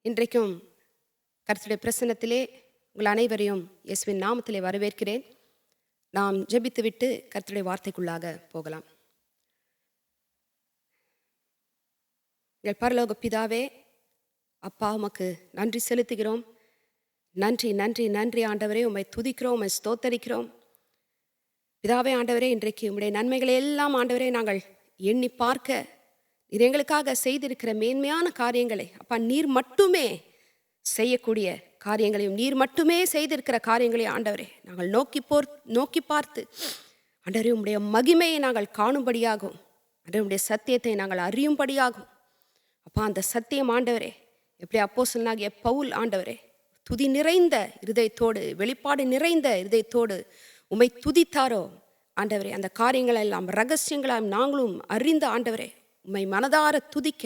இன்றைக்கும் கர்த்தருடைய பிரசன்னத்திலே உங்கள் அனைவரையும் இயேசுவின் நாமத்திலே வரவேற்கிறேன். நாம் ஜெபித்துவிட்டு கர்த்தருடைய வார்த்தைக்குள்ளாக போகலாம். எங்கள் பரலோக பிதாவே, அப்பா, உமக்கு நன்றி செலுத்துகிறோம். நன்றி நன்றி நன்றி ஆண்டவரே, உம்மை துதிக்கிறோம், உம்மை ஸ்தோத்தரிக்கிறோம். பிதாவே ஆண்டவரே, இன்றைக்கு உம்முடைய நன்மைகளை எல்லாம் ஆண்டவரே நாங்கள் எண்ணி பார்க்க இது எங்களுக்காக செய்திருக்கிற மேன்மையான காரியங்களை அப்பா நீர் மட்டுமே செய்யக்கூடிய காரியங்களையும் நீர் மட்டுமே செய்திருக்கிற காரியங்களையும் ஆண்டவரே நாங்கள் நோக்கி பார்த்து ஆண்டவரே உம்முடைய மகிமையை நாங்கள் காணும்படியாகும், ஆண்டவரே உம்முடைய சத்தியத்தை நாங்கள் அறியும்படியாகும். அப்பா அந்த சத்தியம் ஆண்டவரே எப்படி அப்போஸ்தலனாகிய பவுல் ஆண்டவரே துதி நிறைந்த இருதயத்தோடு, வெளிப்பாடு நிறைந்த இருதயத்தோடு உம்மை துதித்தாரோ ஆண்டவரே, அந்த காரியங்கள் எல்லாம் ரகசியங்களாம் நாங்களும் அறிந்த ஆண்டவரே உம்மை மனதார துதிக்க,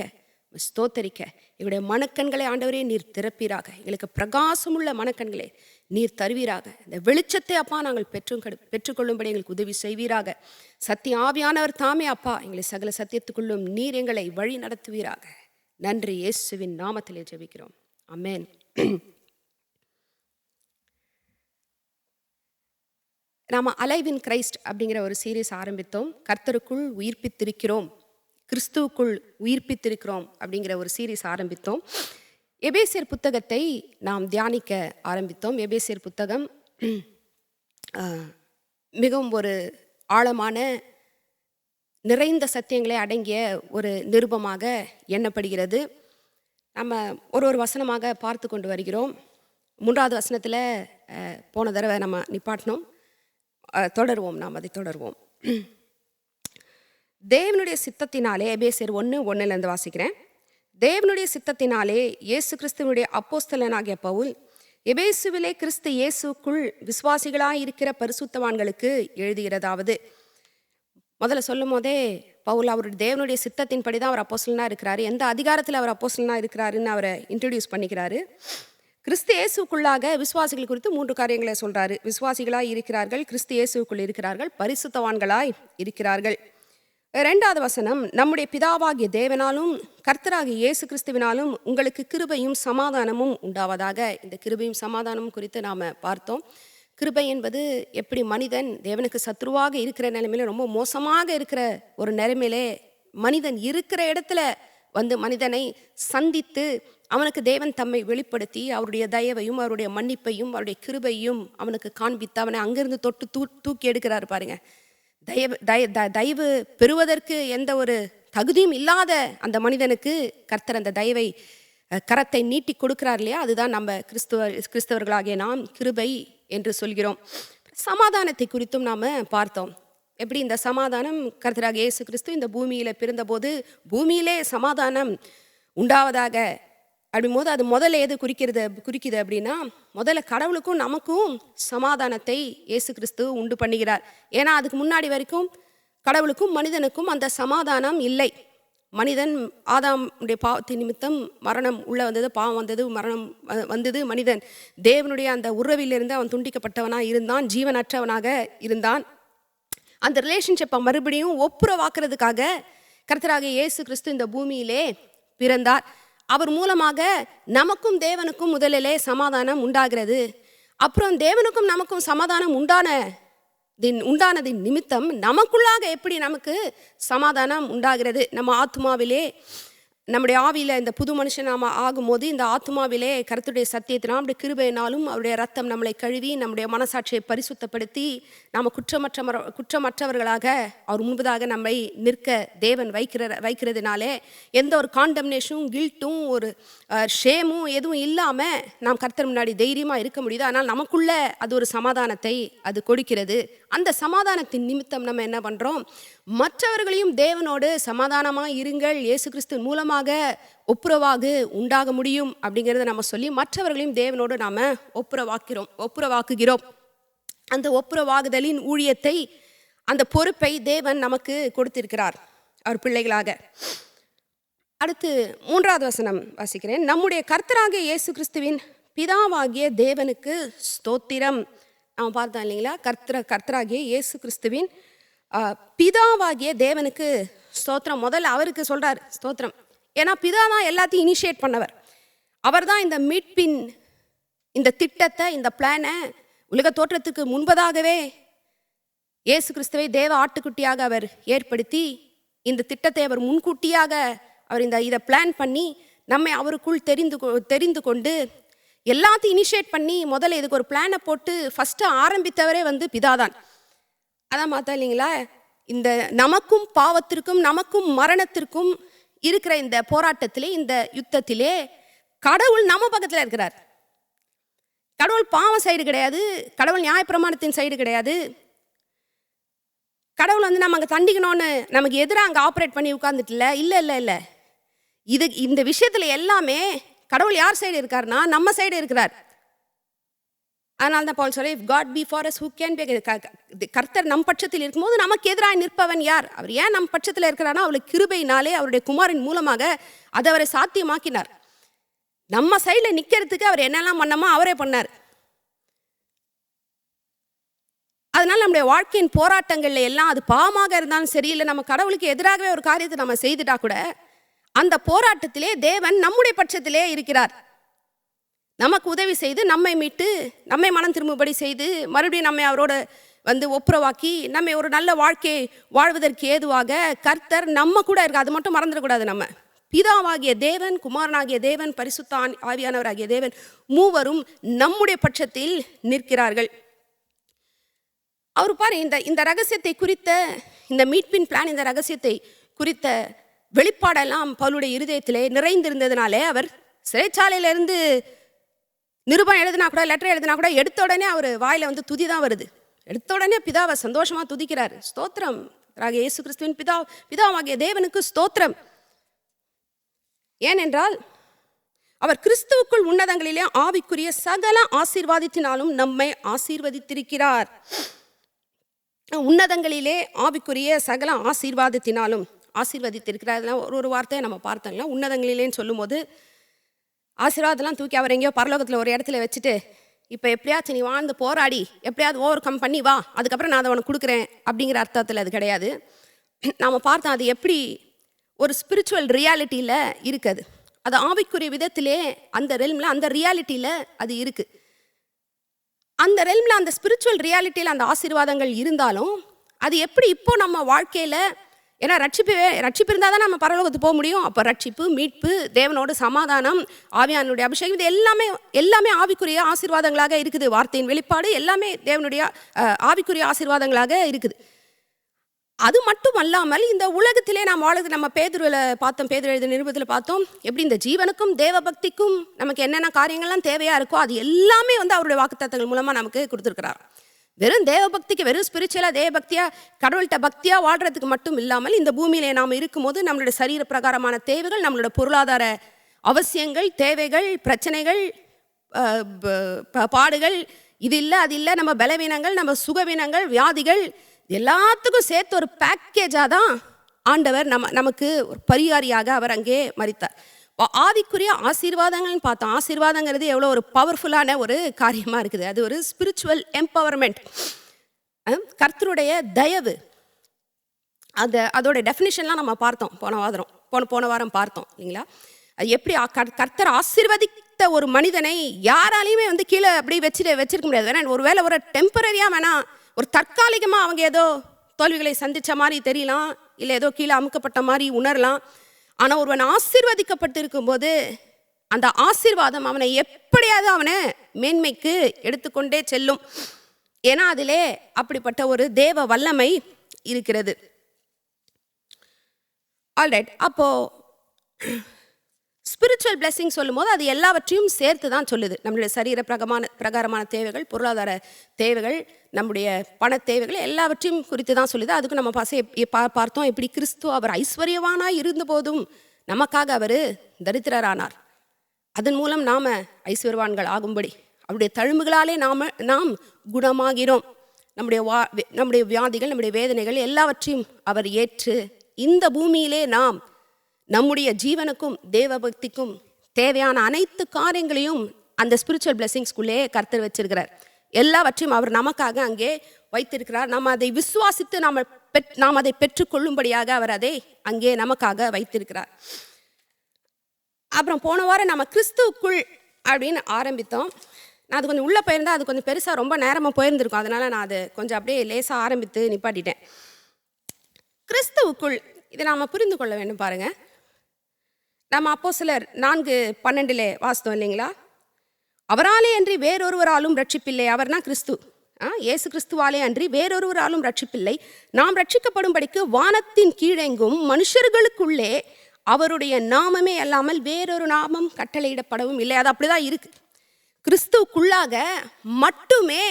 ஸ்தோத்தரிக்க எங்களுடைய மனக்கண்களை ஆண்டவரே நீர் திறப்பீராக. எங்களுக்கு பிரகாசமுள்ள மனக்கண்களை நீர் தருவீராக. இந்த வெளிச்சத்தை அப்பா நாங்கள் பெற்றுக்கொள்ளும்படி எங்களுக்கு உதவி செய்வீராக. சத்திய ஆவியானவர் தாமே அப்பா எங்களை சகல சத்தியத்துக்குள்ளும் நீர் எங்களை வழி நடத்துவீராக. நன்றி, இயேசுவின் நாமத்திலே ஜெபிக்கிறோம், ஆமென். நாம் அலைவ் இன் கிரைஸ்ட் அப்படிங்கிற ஒரு சீரீஸ் ஆரம்பித்தோம். கர்த்தருக்குள் உயிர்ப்பித்திருக்கிறோம், கிறிஸ்துவுக்குள் உயிர்ப்பித்திருக்கிறோம் அப்படிங்கிற ஒரு சீரீஸ் ஆரம்பித்தோம். எபேசியர் புத்தகத்தை நாம் தியானிக்க ஆரம்பித்தோம். எபேசியர் புத்தகம் மிகவும் ஒரு ஆழமான நிறைந்த சத்தியங்களை அடங்கிய ஒரு நிருபமாக எண்ணப்படுகிறது. நம்ம ஒரு வசனமாக பார்த்து கொண்டு வருகிறோம். 3வது வசனத்தில் போன தடவை நம்ம நிப்பாட்டினோம். தொடருவோம், நாம் அதை தொடருவோம். தேவனுடைய சித்தத்தினாலே, எபேசியர் 1:1 வாசிக்கிறேன். தேவனுடைய சித்தத்தினாலே இயேசு கிறிஸ்துவனுடைய அப்போஸ்தலனாகிய பவுல் எபேசுவிலே கிறிஸ்து இயேசுக்குள் விசுவாசிகளாய் இருக்கிற பரிசுத்தவான்களுக்கு எழுதுகிறதாவது. முதல்ல சொல்லும் போதே பவுல் அவருடைய தேவனுடைய சித்தத்தின் படி தான் அவர் அப்போஸ்தலனாக இருக்கிறாரு. எந்த அதிகாரத்தில் அவர் அப்போஸ்தலனாக இருக்கிறாருன்னு அவரை இன்ட்ரடியூஸ் பண்ணிக்கிறாரு. கிறிஸ்து இயேசுக்குள்ளாக விசுவாசிகள் குறித்து 3 காரியங்களை சொல்றாரு. விசுவாசிகளாய் இருக்கிறார்கள், கிறிஸ்து இயேசுக்குள் இருக்கிறார்கள், பரிசுத்தவான்களாய் இருக்கிறார்கள். 2வது வசனம், நம்முடைய பிதாவாகிய தேவனாலும் கர்த்தராகிய இயேசு கிறிஸ்துவினாலும் உங்களுக்கு கிருபையும் சமாதானமும் உண்டாவதாக. இந்த கிருபையும் சமாதானமும் குறித்து நாம் பார்த்தோம். கிருபை என்பது எப்படி மனிதன் தேவனுக்கு சத்ருவாக இருக்கிற நிலைமையில, ரொம்ப மோசமாக இருக்கிற ஒரு நிலைமையிலே மனிதன் இருக்கிற இடத்துல வந்து மனிதனை சந்தித்து அவனுக்கு தேவன் தம்மை வெளிப்படுத்தி அவருடைய தயவையும் அவருடைய மன்னிப்பையும் அவருடைய கிருபையும் அவனுக்கு காண்பித்து அவனை அங்கிருந்து தொட்டு தூக்கி எடுக்கிறாரு பாருங்க. தயவு பெறுவதற்கு எந்த ஒரு தகுதியும் இல்லாத அந்த மனிதனுக்கு கர்த்தர் அந்த தயவை கரத்தை நீட்டி கொடுக்கிறார் இல்லையா, அதுதான் நம்ம கிறிஸ்தவர்களாகிய நாம் கிருபை என்று சொல்கிறோம். சமாதானத்தை குறித்தும் நாம் பார்த்தோம். எப்படி இந்த சமாதானம் கர்த்தராகிய இயேசு கிறிஸ்து இந்த பூமியில் பிறந்தபோது பூமியிலே சமாதானம் உண்டாவதாக அப்படின்போது அது முதல்ல எது குறிக்குது அப்படின்னா, முதல்ல கடவுளுக்கும் நமக்கும் சமாதானத்தை இயேசு கிறிஸ்து உண்டு பண்ணுகிறார். ஏன்னா அதுக்கு முன்னாடி வரைக்கும் கடவுளுக்கும் மனிதனுக்கும் அந்த சமாதானம் இல்லை. மனிதன் ஆதாமுடைய பாவத்தின் நிமித்தம் மரணம் உள்ள வந்தது, பாவம் வந்தது, மரணம் வந்தது. மனிதன் தேவனுடைய அந்த உறவிலிருந்து அவன் துண்டிக்கப்பட்டவனாக இருந்தான், ஜீவனற்றவனாக இருந்தான். அந்த ரிலேஷன்ஷிப்பை மறுபடியும் ஒப்புரவாக்குறதுக்காக கர்த்தராகிய இயேசு கிறிஸ்து இந்த பூமியிலே பிறந்தார். அவர் மூலமாக நமக்கும் தேவனுக்கும் முதலிலே சமாதானம் உண்டாகிறது. அப்புறம் தேவனுக்கும் நமக்கும் சமாதானம் உண்டானதின் நிமித்தம் நமக்குள்ளாக எப்படி நமக்கு சமாதானம் உண்டாகிறது? நம்ம ஆத்மாவிலே, நம்முடைய ஆவியில் இந்த புது மனுஷன் நாம் ஆகும்போது இந்த ஆத்மாவிலே கர்த்தருடைய சத்தியத்தினால் நம்முடைய கிருபையினாலும் அவருடைய ரத்தம் நம்மளை கழுவி நம்முடைய மனசாட்சியை பரிசுத்தப்படுத்தி நாம் குற்றமற்றவர்களாக அவர் முன்பதாக நம்மை நிற்க தேவன் வைக்கிறதுனாலே எந்த ஒரு காண்டம்னேஷனும் கில்ட்டும் ஒரு ஷேமும் எதுவும் இல்லாமல் நாம் கர்த்தர் முன்னாடி தைரியமாக இருக்க முடியுது. ஆனால் நமக்குள்ள அது ஒரு சமாதானத்தை அது கொடுக்கிறது. அந்த சமாதானத்தின் நிமித்தம் நம்ம என்ன பண்ணுறோம்? மற்றவர்களையும் தேவனோடு சமாதானமாக இருங்கள், இயேசு கிறிஸ்து மூலமாக ஒப்புரவாகு உண்டாக முடியும் அப்படிங்கிறத நம்ம சொல்லி மற்றவர்களையும் தேவனோடு நாம் ஒப்புரவாக்குகிறோம். அந்த ஒப்புரவாகுதலின் ஊழியத்தை, அந்த பொறுப்பை தேவன் நமக்கு கொடுத்திருக்கிறார் அவர் பிள்ளைகளாக. அடுத்து 3வது வசனம் வாசிக்கிறேன். நம்முடைய கர்த்தராகிய இயேசு கிறிஸ்துவின் பிதாவாகிய தேவனுக்கு ஸ்தோத்திரம். அவன் பார்த்தோம் இல்லைங்களா, கர்த்தராகிய இயேசு கிறிஸ்துவின் பிதாவாகிய தேவனுக்கு ஸ்தோத்திரம். முதல்ல அவருக்கு சொல்றார் ஸ்தோத்திரம். ஏன்னா பிதா தான் எல்லாத்தையும் இனிஷியேட் பண்ணவர். அவர்தான் இந்த மீட்பின் இந்த திட்டத்தை, இந்த பிளானை உலக தோற்றத்துக்கு முன்பதாகவே இயேசு கிறிஸ்துவை தேவ ஆட்டுக்குட்டியாக அவர் ஏற்படுத்தி, இந்த திட்டத்தை அவர் முன்கூட்டியாக அவர் இதை பிளான் பண்ணி நம்மை அவருக்குள் தெரிந்து கொண்டு எல்லாத்தையும் இனிஷியேட் பண்ணி முதல்ல இதுக்கு ஒரு பிளானை போட்டு ஃபஸ்ட்டு ஆரம்பித்தவரே பிதாதான். அதான் பார்த்தா இல்லைங்களா, இந்த நமக்கும் பாவத்திற்கும் நமக்கும் மரணத்திற்கும் இருக்கிற இந்த போராட்டத்திலே, இந்த யுத்தத்திலே கடவுள் நம்ம பக்கத்தில் இருக்கிறார். கடவுள் பாவம் சைடு கிடையாது, கடவுள் நியாயப்பிரமாணத்தின் சைடு கிடையாது. கடவுள் நம்ம அங்கே தண்டிக்கணும்னு நமக்கு எதிராக அங்கே ஆப்ரேட் பண்ணி உட்கார்ந்துட்டு இல்லை. இல்லை, இந்த விஷயத்தில் எல்லாமே கடவுள் யார் சைடு இருக்காருன்னா நம்ம சைடு இருக்கிறார். அதனால தான் பவுல் சொல்ல, if God be for us who can be. கர்த்தர் நம் பட்சத்தில் இருக்கும்போது நமக்கு எதிராக நிற்பவன் யார்? அவர் ஏன் நம் பட்சத்தில் இருக்கிறார்னா அவருடைய கிருபையினாலே அவருடைய குமாரின் மூலமாக அதை அவரை சாத்தியமாக்கினார். நம்ம சைடில் நிற்கிறதுக்கு அவர் என்னெல்லாம் பண்ணமோ அவரே பண்ணார். அதனால நம்முடைய வாழ்க்கையின் போராட்டங்கள்ல எல்லாம் அது பாவமாக இருந்தாலும் சரி, இல்லை நம்ம கடவுளுக்கு எதிராகவே ஒரு காரியத்தை நம்ம செய்துட்டா கூட அந்த போராட்டத்திலே தேவன் நம்முடைய பட்சத்திலே இருக்கிறார். நமக்கு உதவி செய்து நம்மை மீட்டு நம்மை மனம் திரும்பும்படி செய்து மறுபடியும் நம்மை அவரோட ஒப்புரவாக்கி நம்மை ஒரு நல்ல வாழ்க்கையை வாழ்வதற்கு ஏதுவாக கர்த்தர் நம்ம கூட இருக்கு. அது மட்டும் மறந்துடக்கூடாது. நம்ம பிதாவாகிய தேவன், குமாரனாகிய தேவன், பரிசுத்த ஆவியானவராகிய தேவன் மூவரும் நம்முடைய பட்சத்தில் நிற்கிறார்கள். அவர் பாரு, இந்த ரகசியத்தை குறித்த, இந்த மீட்பின் பிளான், இந்த ரகசியத்தை குறித்த வெளிப்பாடெல்லாம் பவுலுடைய இருதயத்திலே நிறைந்திருந்ததுனாலே அவர் சிறைச்சாலையிலிருந்து நிருபம் எழுதினா கூட, லெட்டர் எழுதினா கூட எடுத்த உடனே அவர் வாயில துதி தான் வருது. எடுத்த உடனே பிதாவை சந்தோஷமா துதிக்கிறார். ஸ்தோத்திரம் இயேசு கிறிஸ்துவின் பிதாவாகிய தேவனுக்கு ஸ்தோத்திரம். ஏனென்றால் அவர் கிறிஸ்துவுக்குள் உன்னதங்களிலே ஆவிக்குரிய சகல ஆசீர்வாதத்தினாலும் நம்மை ஆசீர்வதித்திருக்கிறார். உன்னதங்களிலே ஆவிக்குரிய சகல ஆசீர்வாதத்தினாலும் ஆசீர்வதித்திருக்கிறார். ஒரு வார்த்தையை நம்ம பார்த்தோங்களா, உன்னதங்களிலேன்னு சொல்லும்போது ஆசீர்வாதம்லாம் தூக்கி அவர் எங்கேயோ பரலோகத்தில் ஒரு இடத்துல வச்சுட்டு, இப்போ எப்படியாச்சும் நீ வாழ்ந்து போராடி எப்படியாவது ஓவர் கம் பண்ணி வா, அதுக்கப்புறம் நான் அதை உனக்கு கொடுக்குறேன் அப்படிங்கிற அர்த்தத்தில் அது கிடையாது. நாம் பார்த்தோம் அது எப்படி ஒரு ஸ்பிரிச்சுவல் ரியாலிட்டியில் இருக்குது. அது ஆவிக்குரிய விதத்திலே அந்த ரெல்மில், அந்த ரியாலிட்டியில் அது இருக்குது. அந்த ரெல்மில், அந்த ஸ்பிரிச்சுவல் ரியாலிட்டியில் அந்த ஆசீர்வாதங்கள் இருந்தாலும் அது எப்படி இப்போ நம்ம வாழ்க்கையில், ஏன்னா ரட்சிப்பு இருந்தால் தான் நம்ம பரலோகத்துக்கு போக முடியும். அப்போ ரட்சிப்பு, மீட்பு, தேவனோட சமாதானம், ஆவியானுடைய அபிஷேகம், இது எல்லாமே ஆவிக்குரிய ஆசீர்வாதங்களாக இருக்குது. வார்த்தையின் வெளிப்பாடு எல்லாமே தேவனுடைய ஆவிக்குரிய ஆசீர்வாதங்களாக இருக்குது. அது மட்டும் அல்லாமல் இந்த உலகத்திலே நாம் வாழ்க்கை, நம்ம பேதுருவில் பார்த்தோம், பேதுரு எழுதின நிருபத்தில் பார்த்தோம், எப்படி இந்த ஜீவனுக்கும் தேவ பக்திக்கும் நமக்கு என்னென்ன காரியங்கள்லாம் தேவையாக இருக்கோ அது எல்லாமே அவருடைய வாக்குத்தத்தங்கள் மூலமாக நமக்கு கொடுத்துருக்கிறார். வெறும் தேவ பக்திக்கு, வெறும் ஸ்பிரிச்சுவலாக தேவ பக்தியாக கடவுள்கிட்ட பக்தியாக வாழ்கிறதுக்கு மட்டும் இல்லாமல் இந்த பூமியிலே நாம் இருக்கும்போது நம்மளுடைய சரீர பிரகாரமான தேவைகள், நம்மளோட பொருளாதார அவசியங்கள், தேவைகள், பிரச்சனைகள், பாடுகள், இது இல்லை அது இல்லை, நம்ம பலவீனங்கள், நம்ம சுகவீனங்கள், வியாதிகள், எல்லாத்துக்கும் சேர்த்து ஒரு பேக்கேஜாக தான் ஆண்டவர் நமக்கு ஒரு பரிகாரியாக அவர் அங்கே மரித்தார். ஆவிக்குரிய ஆசீர்வாதங்கள்னு பார்த்தோம். ஆசீர்வாதங்கிறது எவ்வளோ ஒரு பவர்ஃபுல்லான ஒரு காரியமாக இருக்குது. அது ஒரு ஸ்பிரிச்சுவல் எம்பவர்மெண்ட், கர்த்தருடைய தயவு. அதோட டெஃபினிஷன்லாம் நம்ம பார்த்தோம் போன வாரம் பார்த்தோம் இல்லைங்களா. அது எப்படி கர்த்தர் ஆசீர்வதித்த ஒரு மனிதனை யாராலையுமே கீழே அப்படி வச்சிருக்க முடியாது. வேணா ஒருவேளை ஒரு டெம்பரரியாக வேணா ஒரு தற்காலிகமாக அவங்க ஏதோ தோல்விகளை சந்தித்த மாதிரி தெரியலாம், இல்லை ஏதோ கீழே அமுக்கப்பட்ட மாதிரி உணரலாம். ஆனால் ஒருவன் ஆசீர்வதிக்கப்பட்டு இருக்கும்போது அந்த ஆசீர்வாதம் அவனை எப்படியாவது அவனை மேன்மைக்கு எடுத்துக்கொண்டே செல்லும். ஏன்னா அதிலே அப்படிப்பட்ட ஒரு தேவ வல்லமை இருக்கிறது. ஆல்ரைட், அப்போது ஸ்பிரிச்சுவல் பிளெஸிங் சொல்லும்போது அது எல்லாவற்றையும் சேர்த்து தான் சொல்லுது. நம்மளுடைய சரீர பிரகாரமான தேவைகள், பொருளாதார தேவைகள், நம்முடைய பண தேவைகள் எல்லாவற்றையும் குறித்து தான் சொல்லுது. அதுக்கு நம்ம பார்த்தோம் எப்படி கிறிஸ்து அவர் ஐஸ்வர்யவானாய் இருந்த போதும் நமக்காக அவர் தரித்திரரானார். அதன் மூலம் நாம் ஐஸ்வர்யவான்கள் ஆகும்படி அவருடைய தழும்புகளாலே நாம் குணமாகிறோம். நம்முடைய வியாதிகள், நம்முடைய வேதனைகள் எல்லாவற்றையும் அவர் ஏற்று இந்த பூமியிலே நாம் நம்முடைய ஜீவனுக்கும் தேவபக்திக்கும் தேவையான அனைத்து காரியங்களையும் அந்த ஸ்பிரிச்சுவல் பிளெஸிங்ஸ்குள்ளே கர்த்தர் வச்சிருக்கிறார். எல்லாவற்றையும் அவர் நமக்காக அங்கே வைத்திருக்கிறார். நாம் அதை விசுவாசித்து நாம் அதை பெற்றுக்கொள்ளும்படியாக அவர் அதை அங்கே நமக்காக வைத்திருக்கிறார். அப்புறம் போன வாரம் நம்ம கிறிஸ்துவுக்குள் அப்படின்னு ஆரம்பித்தோம். நான் அது கொஞ்சம் உள்ளே போயிருந்தா அது கொஞ்சம் பெருசாக ரொம்ப நேரமாக போயிருந்திருக்கும். அதனால் நான் அது கொஞ்சம் அப்படியே லேசாக ஆரம்பித்து நிப்பாட்டிட்டேன். கிறிஸ்துவுக்குள் இதை நாம் புரிந்து கொள்ள வேண்டும். பாருங்கள், நம்ம அப்போஸ்தலர் 4:12 வாசித்தோம் இல்லைங்களா? அவராலே அன்றி வேறொருவராலும் ரட்சிப்பில்லை. அவர்னா கிறிஸ்து, இயேசு கிறிஸ்துவாலே அன்றி வேறொருவராலும் ரட்சிப்பில்லை. நாம் ரட்சிக்கப்படும்படிக்கு வானத்தின் கீழெங்கும் மனுஷர்களுக்குள்ளே அவருடைய நாமமே அல்லாமல் வேறொரு நாமம் கட்டளையிடப்படவும் இல்லை. அது அப்படிதான் இருக்கு. கிறிஸ்துவுக்குள்ளாக மட்டுமே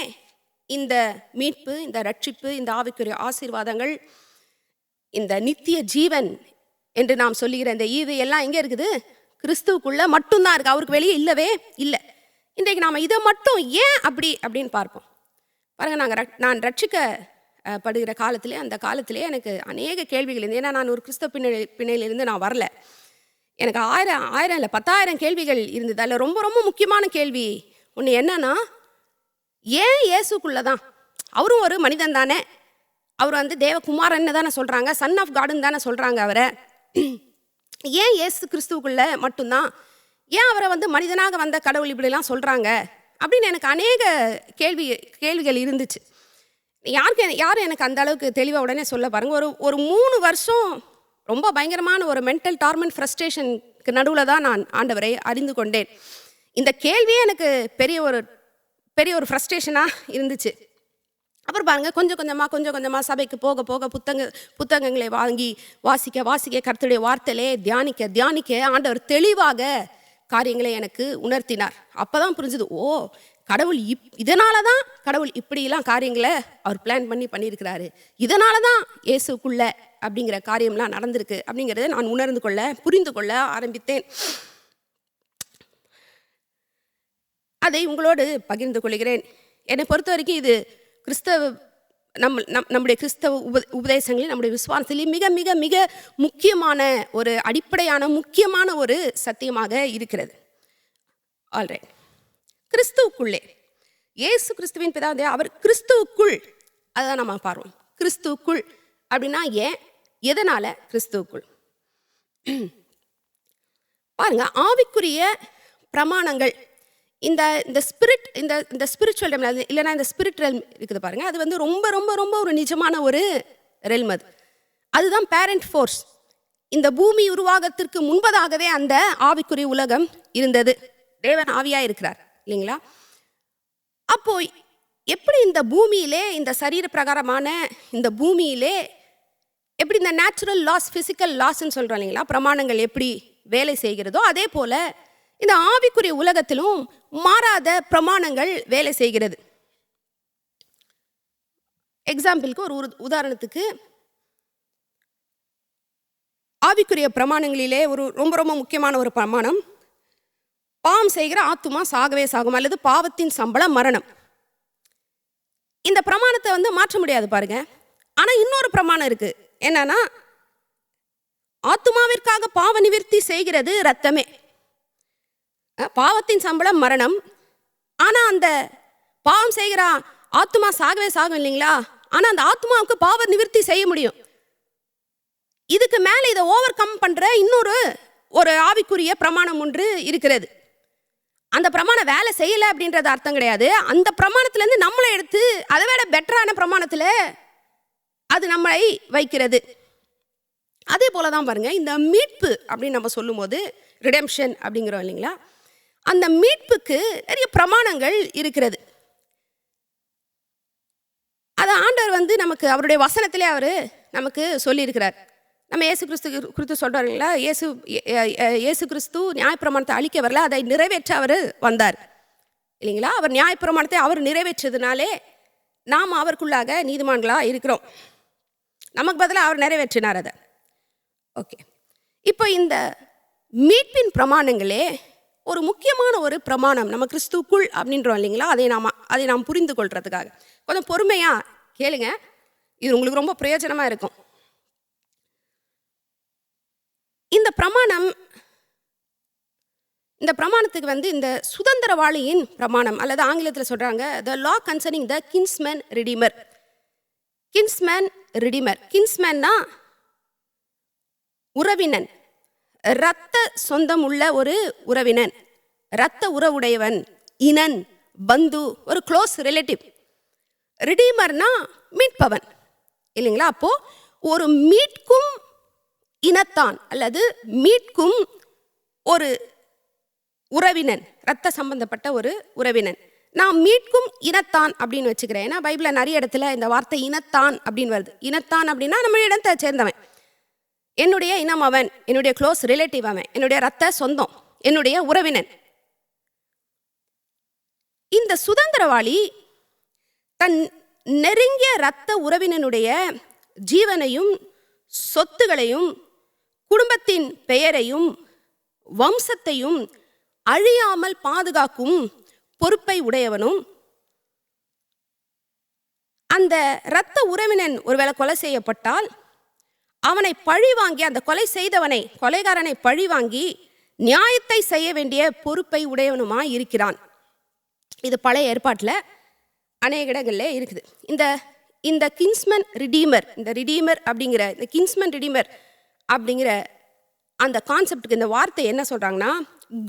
இந்த மீட்பு, இந்த ரட்சிப்பு, இந்த ஆவிக்குரிய ஆசீர்வாதங்கள், இந்த நித்திய ஜீவன் என்று நாம் சொல்லுகிற இந்த ஈவு எல்லாம் எங்கே இருக்குது? கிறிஸ்துவுக்குள்ள மட்டும்தான் இருக்குது. அவருக்கு வெளியே இல்லவே இல்லை. இன்றைக்கு நாம் இதை மட்டும் ஏன் அப்படின்னு பார்ப்போம். பாருங்கள், நான் ரட்சிக்கப்படுகிற காலத்திலே, அந்த காலத்திலே எனக்கு அநேக கேள்விகள் இருந்தது. ஏன்னா நான் ஒரு கிறிஸ்தவ பிணையிலிருந்து நான் வரல. எனக்கு 1000 இல்லை 10,000 கேள்விகள் இருந்தது. அதில் ரொம்ப ரொம்ப முக்கியமான கேள்வி ஒன்று என்னன்னா, ஏன் இயேசுக்குள்ளே தான், அவரும் ஒரு மனிதன் தானே, அவர் தேவகுமாரன்னு தானே சொல்கிறாங்க, சன் ஆஃப் காடுன்னு தானே சொல்கிறாங்க அவரை, ஏன் இயேசு கிறிஸ்துவுக்குள்ளே மட்டும்தான், ஏன் அவரை மனிதனாக வந்த கடவுள் இப்படிலாம் சொல்கிறாங்க அப்படின்னு எனக்கு அநேக கேள்விகள் இருந்துச்சு. யாரும் எனக்கு அந்த அளவுக்கு தெளிவாக உடனே சொல்ல பாருங்கள். ஒரு 3 வருஷம் ரொம்ப பயங்கரமான ஒரு மென்டல் டார்மெண்ட், ஃப்ரஸ்ட்ரேஷனுக்கு நடுவில் தான் நான் ஆண்டவரை அறிந்து கொண்டேன். இந்த கேள்வியே எனக்கு பெரிய ஒரு ஃப்ரஸ்ட்ரேஷனாக இருந்துச்சு. அப்புறம் பாருங்கள், கொஞ்சம் கொஞ்சமாக சபைக்கு போக போக புத்தகங்களை வாங்கி வாசிக்க கர்த்தருடைய வார்த்தையிலே தியானிக்க ஆண்டவர் தெளிவாக காரியங்களை எனக்கு உணர்த்தினார். அப்போ தான் புரிஞ்சுது, ஓ கடவுள் இதனால தான் கடவுள் இப்படிலாம் காரியங்களை அவர் பிளான் பண்ணியிருக்கிறாரு, இதனால தான் இயேசுக்குள்ள அப்படிங்கிற காரியம்லாம் நடந்திருக்கு அப்படிங்கிறத நான் புரிந்து கொள்ள ஆரம்பித்தேன். அதை உங்களோடு பகிர்ந்து கொள்கிறேன். என்னை பொறுத்த வரைக்கும் இது நம்முடைய கிறிஸ்தவ உபதேசங்களில், நம்முடைய விசுவாசத்திலேயே மிக மிக மிக முக்கியமான ஒரு அடிப்படையான முக்கியமான ஒரு சத்தியமாக இருக்கிறது. ஆல்ரைட், கிறிஸ்துவுக்குள்ளே இயேசு கிறிஸ்துவின் பிதாவே அவர் கிறிஸ்துவுக்குள், அதுதான் நம்ம பார்ப்போம். கிறிஸ்துவுக்குள் அப்படின்னா ஏன், எதனால கிறிஸ்துவுக்குள்? பாருங்க, ஆவிக்குரிய பிரமாணங்கள், இந்த ஸ்பிரிட், இந்த ஸ்பிரிச்சுவல் ரெல்ம் இல்லைனா இந்த ஸ்பிரிட் ரெல்ம் இருக்குது பாருங்க, அது ரொம்ப ரொம்ப ரொம்ப ஒரு நிஜமான ஒரு ரெல்ம். அதுதான் பேரண்ட் ஃபோர்ஸ். இந்த பூமி உருவாகத்திற்கு முன்பதாகவே அந்த ஆவிக்குரிய உலகம் இருந்தது. தேவன் ஆவியாக இருக்கிறார் இல்லைங்களா? அப்போ எப்படி இந்த பூமியிலே, இந்த சரீர பிரகாரமான இந்த பூமியிலே எப்படி இந்த நேச்சுரல் லாஸ், ஃபிசிக்கல் லாஸ்ன்னு சொல்கிறோம் இல்லைங்களா, பிரமாணங்கள் எப்படி வேலை செய்கிறதோ அதே போல் இந்த ஆவிக்குரிய உலகத்திலும் மாறாத பிரமாணங்கள் வேலை செய்கிறது. எக்ஸாம்பிளுக்கு, ஒரு உதாரணத்துக்கு, ஆவிக்குரிய பிரமாணங்களிலே ஒரு ரொம்ப ரொம்ப முக்கியமான ஒரு பிரமாணம், பாவம் செய்கிற ஆத்துமா சாகவே சாகும், அல்லது பாவத்தின் சம்பளம் மரணம். இந்த பிரமாணத்தை மாற்ற முடியாது பாருங்க. ஆனால் இன்னொரு பிரமாணம் இருக்கு, என்னன்னா ஆத்துமாவிற்காக பாவ நிவர்த்தி செய்கிறது ரத்தமே. பாவத்தின் சம்பளம் மரணம். ஆனால் அந்த பாவம் செய்கிற ஆத்துமா சாகவே சாகும் இல்லைங்களா? ஆனால் அந்த ஆத்துமாவுக்கு பாவ நிவர்த்தி செய்ய முடியும். இதுக்கு மேலே இதை ஓவர் கம் பண்ணுற ஒரு ஆவிக்குரிய பிரமாணம் ஒன்று இருக்கிறது. அந்த பிரமாணம் வேலை செய்யலை அப்படின்றது அர்த்தம் கிடையாது. அந்த பிரமாணத்திலேருந்து நம்மளை எடுத்து அதை விட பெட்டரான பிரமாணத்தில் அது நம்மளை வைக்கிறது. அதே போல தான் பாருங்க, இந்த மீட்பு அப்படின்னு நம்ம சொல்லும்போது, ரிடெம்ஷன் அப்படிங்கிறோம் இல்லைங்களா, அந்த மீட்புக்கு நிறைய பிரமாணங்கள் இருக்கிறது. அதை ஆண்டவர் நமக்கு அவருடைய வசனத்திலே அவர் நமக்கு சொல்லியிருக்கிறார். நம்ம இயேசு கிறிஸ்து சொல்கிறார் இல்லைங்களா, இயேசு கிறிஸ்து நியாயப்பிரமாணத்தை அழிக்க வரல, அதை நிறைவேற்ற அவர் வந்தார் இல்லைங்களா. அவர் நியாயப்பிரமாணத்தை அவர் நிறைவேற்றதுனாலே நாம் அவருக்குள்ளாக நீதிமான்களாக இருக்கிறோம். நமக்கு பதிலாக அவர் நிறைவேற்றினார் அதை. ஓகே, இப்போ இந்த மீட்பின் பிரமாணங்களே ஒரு முக்கியமான ஒரு பிரமாணம், நம்ம கிறிஸ்துக்குள் அப்படின்றோம் இல்லைங்களா, அதை நாம் புரிந்து கொள்றதுக்காக கொஞ்சம் பொறுமையாக கேளுங்க, இது உங்களுக்கு ரொம்ப பிரயோஜனமாக இருக்கும். இந்த பிரமாணத்துக்கு இந்த சுதந்திரவாளியின் பிரமாணம், அல்லது ஆங்கிலத்தில் சொல்கிறாங்க த லா கன்சர்னிங் த கின்ஸ்மேன் ரிடீமர். கின்ஸ்மேன்னா உறவினன், இரத்த சொந்தம் உள்ள ஒரு உறவினன், இரத்த உறவுடையவன், இனன், பந்து, ஒரு க்ளோஸ் ரிலேட்டிவ். ரிடீமர்னா மீட்பவன் இல்லைங்களா? அப்போ ஒரு மீட்கும் இனத்தான் அல்லது மீட்கும் ஒரு உறவினன், இரத்த சம்பந்தப்பட்ட ஒரு உறவினன். நான் மீட்கும் இனத்தான் அப்படின்னு வச்சுக்கிறேன். ஏன்னா பைபிளில் நிறைய இடத்துல இந்த வார்த்தை இனத்தான் அப்படின்னு வருது. இனத்தான் அப்படின்னா நம்ம இடத்தை சேர்ந்தவன், என்னுடைய இனம் அவன், என்னுடைய க்ளோஸ் ரிலேட்டிவ் அவன், என்னுடைய இரத்த சொந்தம், என்னுடைய உறவினன். இந்த சுதந்திரவாளி தன் நெருங்கிய இரத்த உறவினனுடைய ஜீவனையும் சொத்துகளையும் குடும்பத்தின் பெயரையும் வம்சத்தையும் அழியாமல் பாதுகாக்கும் பொறுப்பை உடையவனும், அந்த இரத்த உறவினன் ஒருவேளை கொலை செய்யப்பட்டால் அவனை பழி வாங்கி, அந்த கொலை செய்தவனை, கொலைகாரனை பழி வாங்கி நியாயத்தை செய்ய வேண்டிய பொறுப்பை உடையவனுமாய் இருக்கிறான். இது பழைய ஏற்பாட்டில் அநேக இடங்களில் இருக்குது. இந்த கின்ஸ்மன் ரிடீமர், இந்த ரிடீமர் அப்படிங்கிற இந்த கின்ஸ்மன் ரிடீமர் அப்படிங்கிற அந்த கான்செப்டுக்கு இந்த வார்த்தை என்ன சொல்கிறாங்கன்னா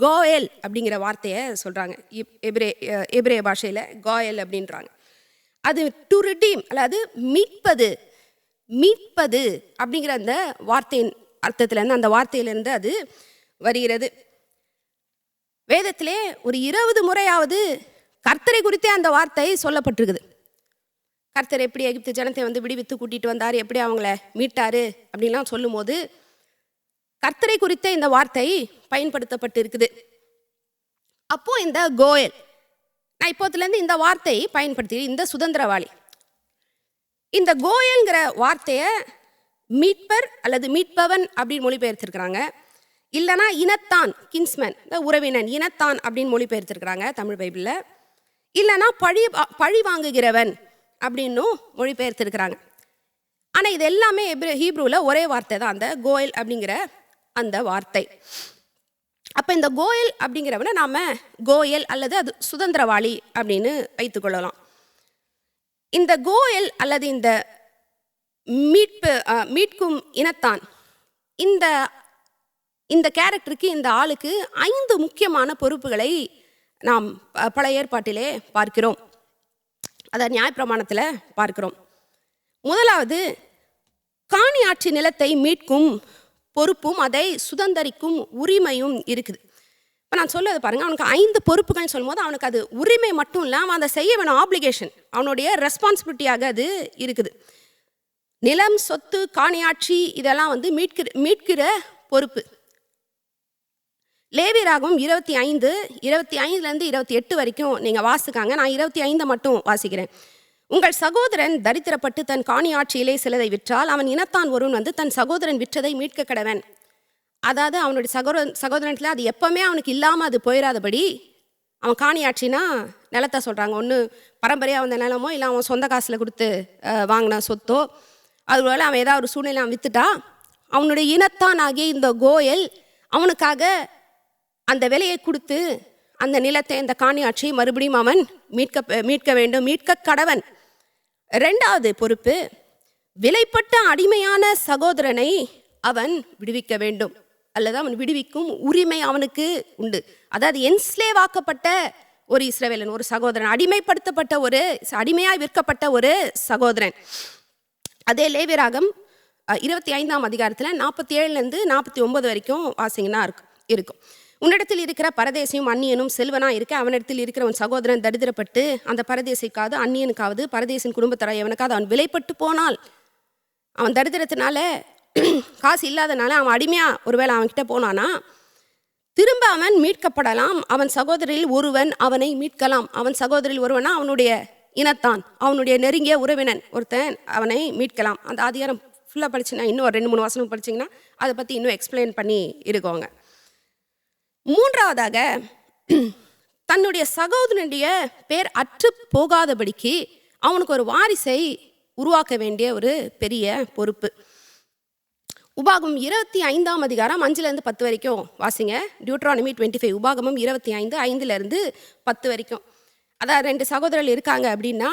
கோயல் அப்படிங்கிற வார்த்தையை சொல்கிறாங்க. எபிரே பாஷையில் கோயல் அப்படின்றாங்க. அது டு ரிடீம் அல்லது மீட்பது, மீட்பது அப்படிங்கிற அந்த வார்த்தையின் அர்த்தத்திலேருந்து, அந்த வார்த்தையிலேருந்து அது வருகிறது. வேதத்திலே ஒரு 20 முறையாவது கர்த்தரை குறித்தே அந்த வார்த்தை சொல்லப்பட்டிருக்குது. கர்த்தர் எப்படி எகிப்து ஜனத்தை விடுவித்து கூட்டிகிட்டு வந்தார், எப்படி அவங்கள மீட்டார் அப்படின்லாம் சொல்லும் போது கர்த்தரை குறித்த இந்த வார்த்தை பயன்படுத்தப்பட்டு இருக்குது. அப்போ இந்த கோயல், நான் இப்போதுலேருந்து இந்த வார்த்தை பயன்படுத்தி, இந்த சுதந்திரவாளி, இந்த கோயல்ங்கிற வார்த்தையை மீட்பர் அல்லது மீட்பவன் அப்படின்னு மொழிபெயர்த்திருக்கிறாங்க. இல்லைனா இனத்தான், கின்ஸ்மேன், இந்த உறவினன், இனத்தான் அப்படின்னு மொழிபெயர்த்திருக்கிறாங்க தமிழ் பைபிளில். இல்லைனா பழி வாங்குகிறவன் அப்படின்னும் மொழிபெயர்த்திருக்கிறாங்க. ஆனால் இது எல்லாமே ஹீப்ரூவில் ஒரே வார்த்தை தான், அந்த கோயல் அப்படிங்கிற அந்த வார்த்தை. அப்போ இந்த கோயல் அப்படிங்கிறவனை நாம் கோயல் அல்லது அது சுதந்திரவாளி அப்படின்னு வைத்துக்கொள்ளலாம். இந்த கோயல் அல்லது இந்த மீட்கும் இனத்தான், இந்த கேரக்டருக்கு, இந்த ஆளுக்கு 5 முக்கியமான பொறுப்புகளை நாம் பழைய ஏற்பாட்டிலே பார்க்கிறோம், அதை நியாயப்பிரமாணத்தில் பார்க்கிறோம். முதலாவது, காணி ஆட்சி நிலத்தை மீட்கும் பொறுப்பும் அதை சுதந்தரிக்கும் உரிமையும் இருக்குது. இப்போ நான் சொல்லுறது பாருங்கள், அவனுக்கு 5 பொறுப்புகள்னு சொல்லும்போது அவனுக்கு அது உரிமை மட்டும் இல்லை, அவன் அதை செய்ய வேணும், ஆப்ளிகேஷன், அவனுடைய ரெஸ்பான்சிபிலிட்டியாக அது இருக்குது. நிலம், சொத்து, காணியாட்சி இதெல்லாம் மீட்கிற பொறுப்பு. லேவியராகமம் 25:25 28 வரைக்கும் நீங்கள் வாசிக்காங்க. நான் 25 மட்டும் வாசிக்கிறேன். உங்கள் சகோதரன் தரித்திரப்பட்டு தன் காணியாட்சியிலே சிலதை விற்றால் அவன் இனத்தான் ஒருவன் தன் சகோதரன் விற்றதை மீட்க கடவன். அதாவது அவனுடைய சகோதரத்தில் அது எப்பவுமே அவனுக்கு இல்லாமல் அது போயிடாதபடி, அவன் காணியாட்சினா நிலத்தை சொல்கிறாங்க, ஒன்று பரம்பரையாக வந்த நிலமோ இல்லை அவன் சொந்த காசில் கொடுத்து வாங்கின சொத்தோ, அதுபோல் அவன் ஏதாவது ஒரு சூழ்நிலை அவன் விற்றுட்டா, அவனுடைய இனத்தான் ஆகிய இந்த கோயல் அவனுக்காக அந்த விலையை கொடுத்து அந்த நிலத்தை, இந்த காணியாட்சியை மறுபடியும் அவன் மீட்க வேண்டும், மீட்க கடவன். 2வது பொறுப்பு, விலைப்பட்ட அடிமையான சகோதரனை அவன் விடுவிக்க வேண்டும் அல்லது அவன் விடுவிக்கும் உரிமை அவனுக்கு உண்டு. அதாவது என்ஸ்லேவாக்கப்பட்ட ஒரு இஸ்ரவேலன், ஒரு சகோதரன், அடிமைப்படுத்தப்பட்ட ஒரு அடிமையாய் விற்கப்பட்ட ஒரு சகோதரன். அதே லேவியராகமம் 25ஆம் அதிகாரத்தில் 47 49 வரைக்கும் வாசிங்கன்னா இருக்கும். உன்னிடத்தில் இருக்கிற பரதேசியும் அந்நியனும் செல்வனா இருக்க, அவனிடத்தில் இருக்கிற உன் சகோதரன் தரித்திரப்பட்டு அந்த பரதேசிக்காவது அந்நியனுக்காவது பரதேசின் குடும்பத்தராய் எவனுக்காவது அவன் விலைப்பட்டு போனால், அவன் தரித்திரத்தினால காசு இல்லாதனால அவன் அடிமையா ஒருவேளை அவன்கிட்ட போனானா திரும்ப அவன் மீட்கப்படலாம். அவன் சகோதரில் ஒருவன் அவனை மீட்கலாம். அவன் சகோதரில் ஒருவனா அவனுடைய இனத்தான், அவனுடைய நெருங்கிய உறவினன் ஒருத்தன் அவனை மீட்கலாம். அந்த அதிகாரம் ஃபுல்லாக படிச்சுன்னா, இன்னும் 2-3 வசனம் படிச்சிங்கன்னா அதை பற்றி இன்னும் எக்ஸ்பிளைன் பண்ணி இருக்கோங்க. 3வதாக, தன்னுடைய சகோதரனுடைய பேர் அற்று போகாதபடிக்கு அவனுக்கு ஒரு வாரிசை உருவாக்க வேண்டிய ஒரு பெரிய பொறுப்பு. உபாகமம் 25ஆம் அதிகாரம் 5-10 வரைக்கும் வாசிங்க. டியூட்ரானமி 25, உபாகமம் 25 5-10 வரைக்கும். அதாவது 2 சகோதரர்கள் இருக்காங்க அப்படின்னா,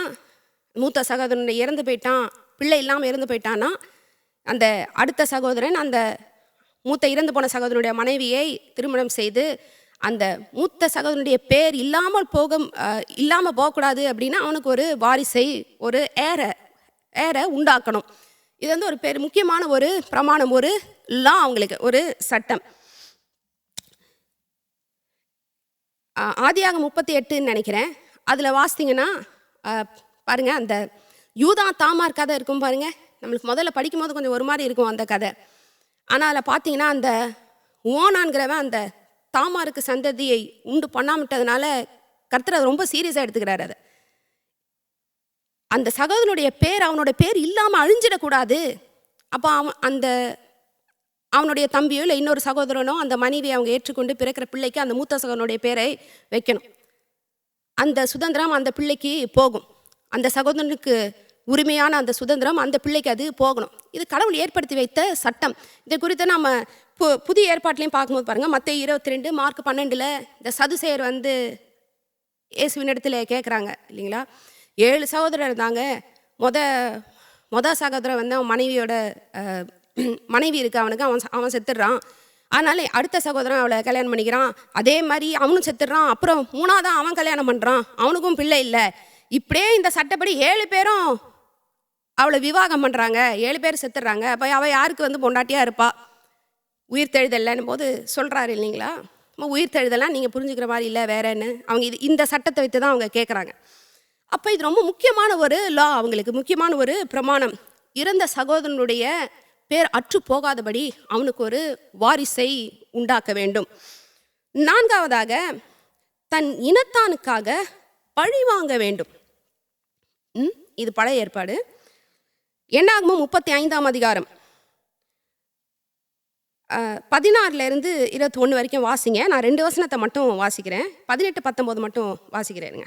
மூத்த சகோதரன் இறந்து போயிட்டான், பிள்ளை இல்லாமல் இறந்து போயிட்டான்னா, அந்த அடுத்த சகோதரன் அந்த மூத்த இறந்து போன சகோதரனுடைய மனைவியை திருமணம் செய்து அந்த மூத்த சகோதரனுடைய பேர் இல்லாமல் போகக்கூடாது அப்படின்னா அவனுக்கு ஒரு வாரிசை, ஒரு ஏரை உண்டாக்கணும். இது வந்து ஒரு முக்கியமான ஒரு பிரமாணம், ஒரு லா, அவங்களுக்கு ஒரு சட்டம். ஆதியாகமம் 38ன்னு நினைக்கிறேன், அதில் வாசித்தீங்கன்னா பாருங்கள், அந்த யூதா தாமார் கதை இருக்கும் பாருங்கள். நம்மளுக்கு முதல்ல படிக்கும் போது கொஞ்சம் ஒரு மாதிரி இருக்கும் அந்த கதை. ஆனால் அதில் பார்த்தீங்கன்னா அந்த ஓனான்கிறவன் அந்த தாமாருக்கு சந்ததியை உண்டு பண்ணாமட்டதுனால கர்த்தர் அதை ரொம்ப சீரியஸாக எடுத்துக்கிறார். அதை அந்த சகோதரனுடைய பேர், அவனோட பேர் இல்லாமல் அழிஞ்சிடக்கூடாது. அப்போ அவனுடைய தம்பியோ இல்லை இன்னொரு சகோதரனோ அந்த மனைவியை அவங்க ஏற்றுக்கொண்டு பிறக்கிற பிள்ளைக்கு அந்த மூத்த சகோதரனுடைய பேரை வைக்கணும். அந்த சுதந்திரம் அந்த பிள்ளைக்கு போகும். அந்த சகோதரனுக்கு உரிமையான அந்த சுதந்திரம் அந்த பிள்ளைக்கு அது போகணும். இது கடவுள் ஏற்படுத்தி வைத்த சட்டம். இதை குறித்து நம்ம புதிய ஏற்பாட்டிலையும் பார்க்கும்போது பாருங்கள், மத்தேயு 22 மார்க் 12 இந்த சதுசேயர் வந்து இயேசுவின் இடத்துல கேட்குறாங்க இல்லைங்களா. 7 சகோதரர் இருந்தாங்க. மொத சகோதரர் வந்து அவன் மனைவி இருக்கு அவனுக்கு, அவன் செத்துடுறான். அதனால அடுத்த சகோதரன் அவளை கல்யாணம் பண்ணிக்கிறான். அதே மாதிரி அவனும் செத்துடுறான். அப்புறம் 3ஆவதாக அவன் கல்யாணம் பண்ணுறான், அவனுக்கும் பிள்ளை இல்லை. இப்படியே இந்த சட்டப்படி 7 பேரும் அவளை விவாகம் பண்ணுறாங்க, 7 பேர் செத்துடுறாங்க. அப்போ அவள் யாருக்கு வந்து பொண்டாட்டியாக இருப்பா? உயிர்த்தெழுதல்லைன்னு போது சொல்கிறாரு இல்லைங்களா. உயிர்த்தெழுதலாம் நீங்கள் புரிஞ்சுக்கிற மாதிரி இல்லை வேறேன்னு அவங்க இந்த சட்டத்தை வைத்து தான் அவங்க கேட்குறாங்க. அப்போ இது ரொம்ப முக்கியமான ஒரு லா, அவங்களுக்கு முக்கியமான ஒரு பிரமாணம். இறந்த சகோதரனுடைய பேர் அற்று போகாதபடி அவனுக்கு ஒரு வாரிசை உண்டாக்க வேண்டும். 4ஆவதாக தன் இனத்தானுக்காக பழி வாங்க வேண்டும். இது பழைய ஏற்பாடு. என்னாகமம் 35ஆம் அதிகாரம் 16 21 வரைக்கும் வாசிங்க. நான் 2 வசனத்தை மட்டும் வாசிக்கிறேன். 18 19 மட்டும் வாசிக்கிறேனுங்க.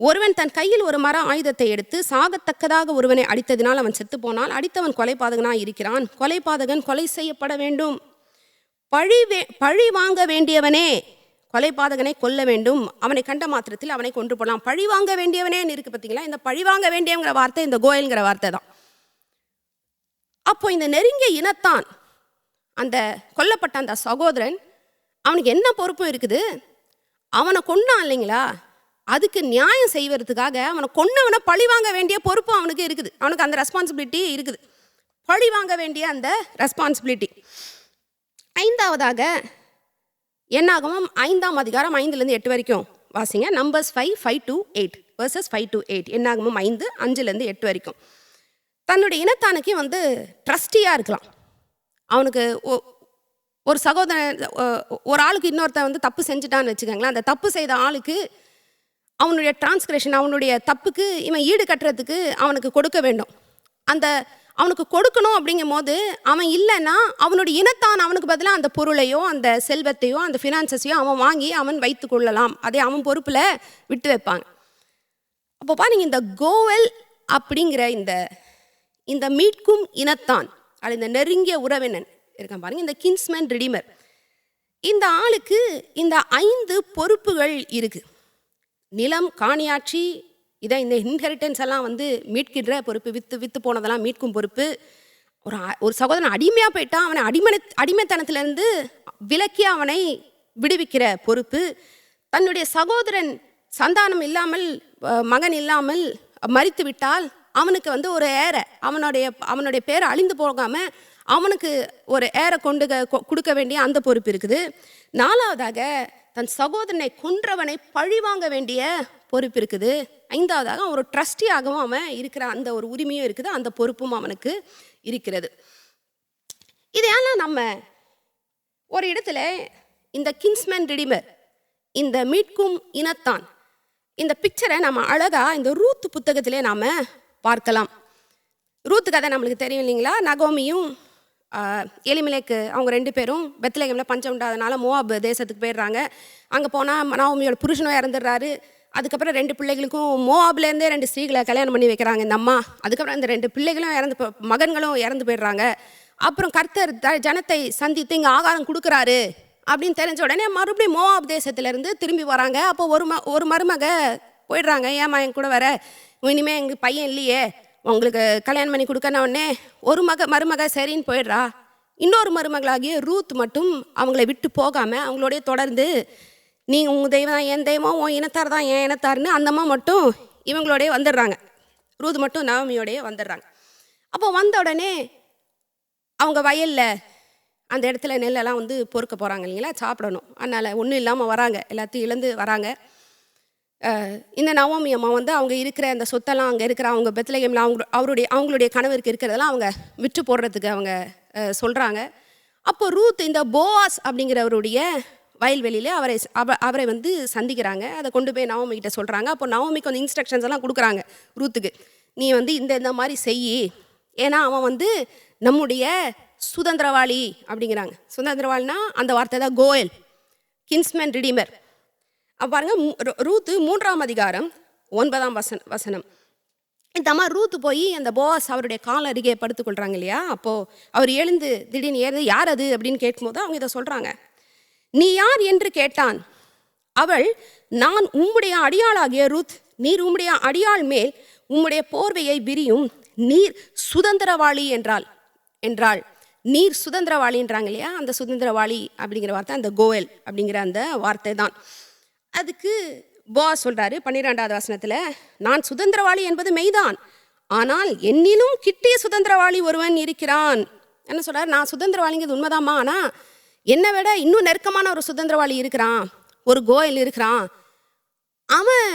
ஒருவன் தன் கையில் ஒரு மர ஆயுதத்தை எடுத்து சாகத்தக்கதாக ஒருவனை அடித்ததினால் அவன் செத்து போனால் அடித்தவன் கொலைபாதகனாய் இருக்கிறான். கொலைபாதகன் கொலை செய்யப்பட வேண்டும். பழி வாங்க வேண்டியவனே கொலைபாதகனை கொல்ல வேண்டும். அவனை கண்ட மாத்திரத்தில் அவனை கொன்று போடலாம். பழி வாங்க வேண்டியவனேன்னு இருக்கு பார்த்தீங்களா. இந்த பழி வாங்க வேண்டியவங்கிற வார்த்தை இந்த கோயல்ங்கிற வார்த்தை தான். அப்போ இந்த நெருங்கிய இனத்தான் அந்த கொல்லப்பட்ட அந்த சகோதரன், அவனுக்கு என்ன பொறுப்பு இருக்குது? அவனை கொன்னான் இல்லைங்களா, அதுக்கு நியாயம் செய்வதற்காக அவனை கொன்னவனை பழி வாங்க வேண்டிய பொறுப்பு அவனுக்கு இருக்குது. அவனுக்கு அந்த ரெஸ்பான்சிபிலிட்டி இருக்குது, பழி வாங்க வேண்டிய அந்த ரெஸ்பான்சிபிலிட்டி. 5ஆவதாக என்னாகமம் 5ஆம் அதிகாரம் 5 வரைக்கும் வாசிங்க. Numbers 5:5-8 verses 5-8. என்னாகமம் 5 5-8 வரைக்கும். தன்னுடைய இனத்தானுக்கு வந்து ட்ரஸ்டியாக இருக்கலாம். அவனுக்கு ஒரு சகோதரன், ஒரு ஆளுக்கு இன்னொருத்தன் வந்து தப்பு செஞ்சுட்டான்னு வச்சுக்கோங்களேன். அந்த தப்பு செய்த ஆளுக்கு அவனுடைய டிரான்ஸ்கிரேஷன், அவனுடைய தப்புக்கு இவன் ஈடு கட்டுறதுக்கு அவனுக்கு கொடுக்க வேண்டும். அவனுக்கு கொடுக்கணும் அப்படிங்கும் போது அவன் இல்லைன்னா அவனுடைய இனத்தான் அவனுக்கு பதிலாக அந்த பொருளையோ அந்த செல்வத்தையோ அந்த ஃபினான்சஸையோ அவன் வாங்கி அவன் வைத்து கொள்ளலாம். அதே அவன் பொறுப்பில் விட்டு வைப்பாங்க. அப்போ பாருங்க, இந்த கோவல் அப்படிங்கிற இந்த மீட்கும் இனத்தான் அது இந்த நெருங்கிய உறவினன் இருக்கான் பாருங்க, இந்த கின்ஸ்மேன் ரிடீமர். இந்த ஆளுக்கு இந்த 5 பொறுப்புகள் இருக்கு. நிலம், காணியாட்சி, இதை இந்த இன்ஹெரிட்டன்ஸ் எல்லாம் வந்து மீட்கின்ற பொறுப்பு, வித்து போனதெல்லாம் மீட்கும் பொறுப்பு. ஒரு சகோதரன் அடிமையாக போயிட்டான், அவனை அடிமைத்தனத்திலிருந்து விலக்கி அவனை விடுவிக்கிற பொறுப்பு. தன்னுடைய சகோதரன் சந்தானம் இல்லாமல், மகன் இல்லாமல் மரித்து விட்டால் அவனுக்கு வந்து ஒரு ஏரை, அவனுடைய பேரை அழிந்து போகாமல் அவனுக்கு ஒரு ஏரை கொடுக்க வேண்டிய அந்த பொறுப்பு இருக்குது. 4ஆவதாக தன் சகோதரனை கொன்றவனை பழிவாங்க வேண்டிய பொறுப்பு இருக்குது. 5ஆவதாக ஒரு ட்ரஸ்டியாகவும் அவன் இருக்கிற அந்த ஒரு உரிமையும் இருக்குது, அந்த பொறுப்பும் அவனுக்கு இருக்கிறது. இதையெல்லாம் நம்ம ஒரு இடத்துல இந்த கின்ஸ்மேன் ரிடீமர், இந்த மீட்கும் இனத்தான், இந்த பிக்சரை நம்ம அழகாக இந்த ரூத் புத்தகத்திலே நாம் பார்க்கலாம். ரூத்து கதை நம்மளுக்கு தெரியும் இல்லைங்களா. நகோமியும் எலிமெலேக்கு அவங்க 2 பேரும் பெத்லகேமில் பஞ்சம் உண்டாதனால மோவாப் தேசத்துக்கு போயிடுறாங்க. அங்கே போனால் நகோமியோட புருஷனும் இறந்துடுறாரு. அதுக்கப்புறம் 2 பிள்ளைகளுக்கும் மோவாப்லேருந்தே 2 ஸ்திரீகளை கல்யாணம் பண்ணி வைக்கிறாங்க இந்த அம்மா. அதுக்கப்புறம் இந்த 2 பிள்ளைகளும் மகன்களும் இறந்து போயிடுறாங்க. அப்புறம் கர்த்தர் ஜனத்தை சந்தித்து இங்கே ஆகாரம் கொடுக்குறாரு அப்படின்னு தெரிஞ்ச உடனே மறுபடியும் மோவாப் தேசத்துலேருந்து திரும்பி வராங்க. அப்போ ஒரு மருமக போயிடுறாங்க, ஏமா என் கூட வர, இனிமேல் எங்கள் பையன் இல்லையே, உங்களுக்கு கல்யாணம் பண்ணி கொடுக்கன உடனே ஒரு மருமக சரின்னு போயிடுறா. இன்னொரு மருமகளாகிய ரூத் மட்டும் அவங்கள விட்டு போகாமல் அவங்களோடய தொடர்ந்து நீ உங்கள் தெய்வம் தான் என் தெய்வம், உன் இனத்தார் தான் என் இனத்தார்னு அந்தம்மா மட்டும் இவங்களோடய வந்துடுறாங்க. ரூத் மட்டும் நவமியோடய வந்துடுறாங்க. அப்போ வந்த உடனே அவங்க வயலில் அந்த இடத்துல நெல்லெல்லாம் பொறுக்க போகிறாங்க இல்லைங்களா, சாப்பிடணும். அதனால் ஒன்றும் இல்லாமல் வராங்க, எல்லாத்தையும் இழந்து வராங்க. இந்த நவமி அம்மா அவங்க இருக்கிற அந்த சொத்தெல்லாம் அங்கே இருக்கிற அவங்க பெத்லகேமில் அவங்களுடைய கணவருக்கு இருக்கிறதெல்லாம் அவங்க விற்று போடுறதுக்கு அவங்க சொல்கிறாங்க. அப்போ ரூத் இந்த போவாஸ் அப்படிங்கிறவருடைய வயல்வெளியில் அவரை சந்திக்கிறாங்க. அதை கொண்டு போய் நவமி கிட்ட சொல்கிறாங்க. அப்போ நவமிக்கு வந்து இன்ஸ்ட்ரக்ஷன்ஸ் எல்லாம் கொடுக்குறாங்க ரூத்துக்கு. நீ இந்த மாதிரி செய்யி, ஏன்னா அவன் நம்முடைய சுதந்திரவாளி அப்படிங்கிறாங்க. சுதந்திரவாளினா அந்த வார்த்தை தான் கோயல், கின்ஸ்மேன் ரிடீமர். பாருங்க, ரூத்து 3ஆம் அதிகாரம் 9ஆம் வசனம். இந்த அம்மா ரூத்து போய் அந்த போவாஸ் அவருடைய கால் அருகே படுத்துக்கொள்கிறாங்க இல்லையா. அப்போது அவர் எழுந்து திடீர்னு யார் அது அப்படின்னு கேட்கும்போது அவங்க இதை சொல்கிறாங்க. நீ யார் என்று கேட்டான். அவள், நான் உம்முடைய அடியாளாகிய ரூத், நீர் உம்முடைய அடியாள் மேல் உம்முடைய போர்வையை விரியும், நீர் சுதந்திரவாளி என்றாள். நீர் சுதந்திரவாளின்றாங்க இல்லையா, அந்த சுதந்திரவாளி அப்படிங்கிற வார்த்தை அந்த கோயல் அப்படிங்கிற அந்த வார்த்தை தான். அதுக்கு போவாஸ் சொல்கிறாரு 12ஆவது வசனத்தில், நான் சுதந்திரவாளி என்பது மெய்தான், ஆனால் என்னிலும் கிட்டிய சுதந்திரவாளி ஒருவன் இருக்கிறான். என்ன சொல்கிறார், நான் சுதந்திரவாளிங்கிறது உண்மைதாம்மா, ஆனால் என்னை விட இன்னும் நெருக்கமான ஒரு சுதந்திரவாளி இருக்கிறான், ஒரு கோயல் இருக்கிறான். அவன்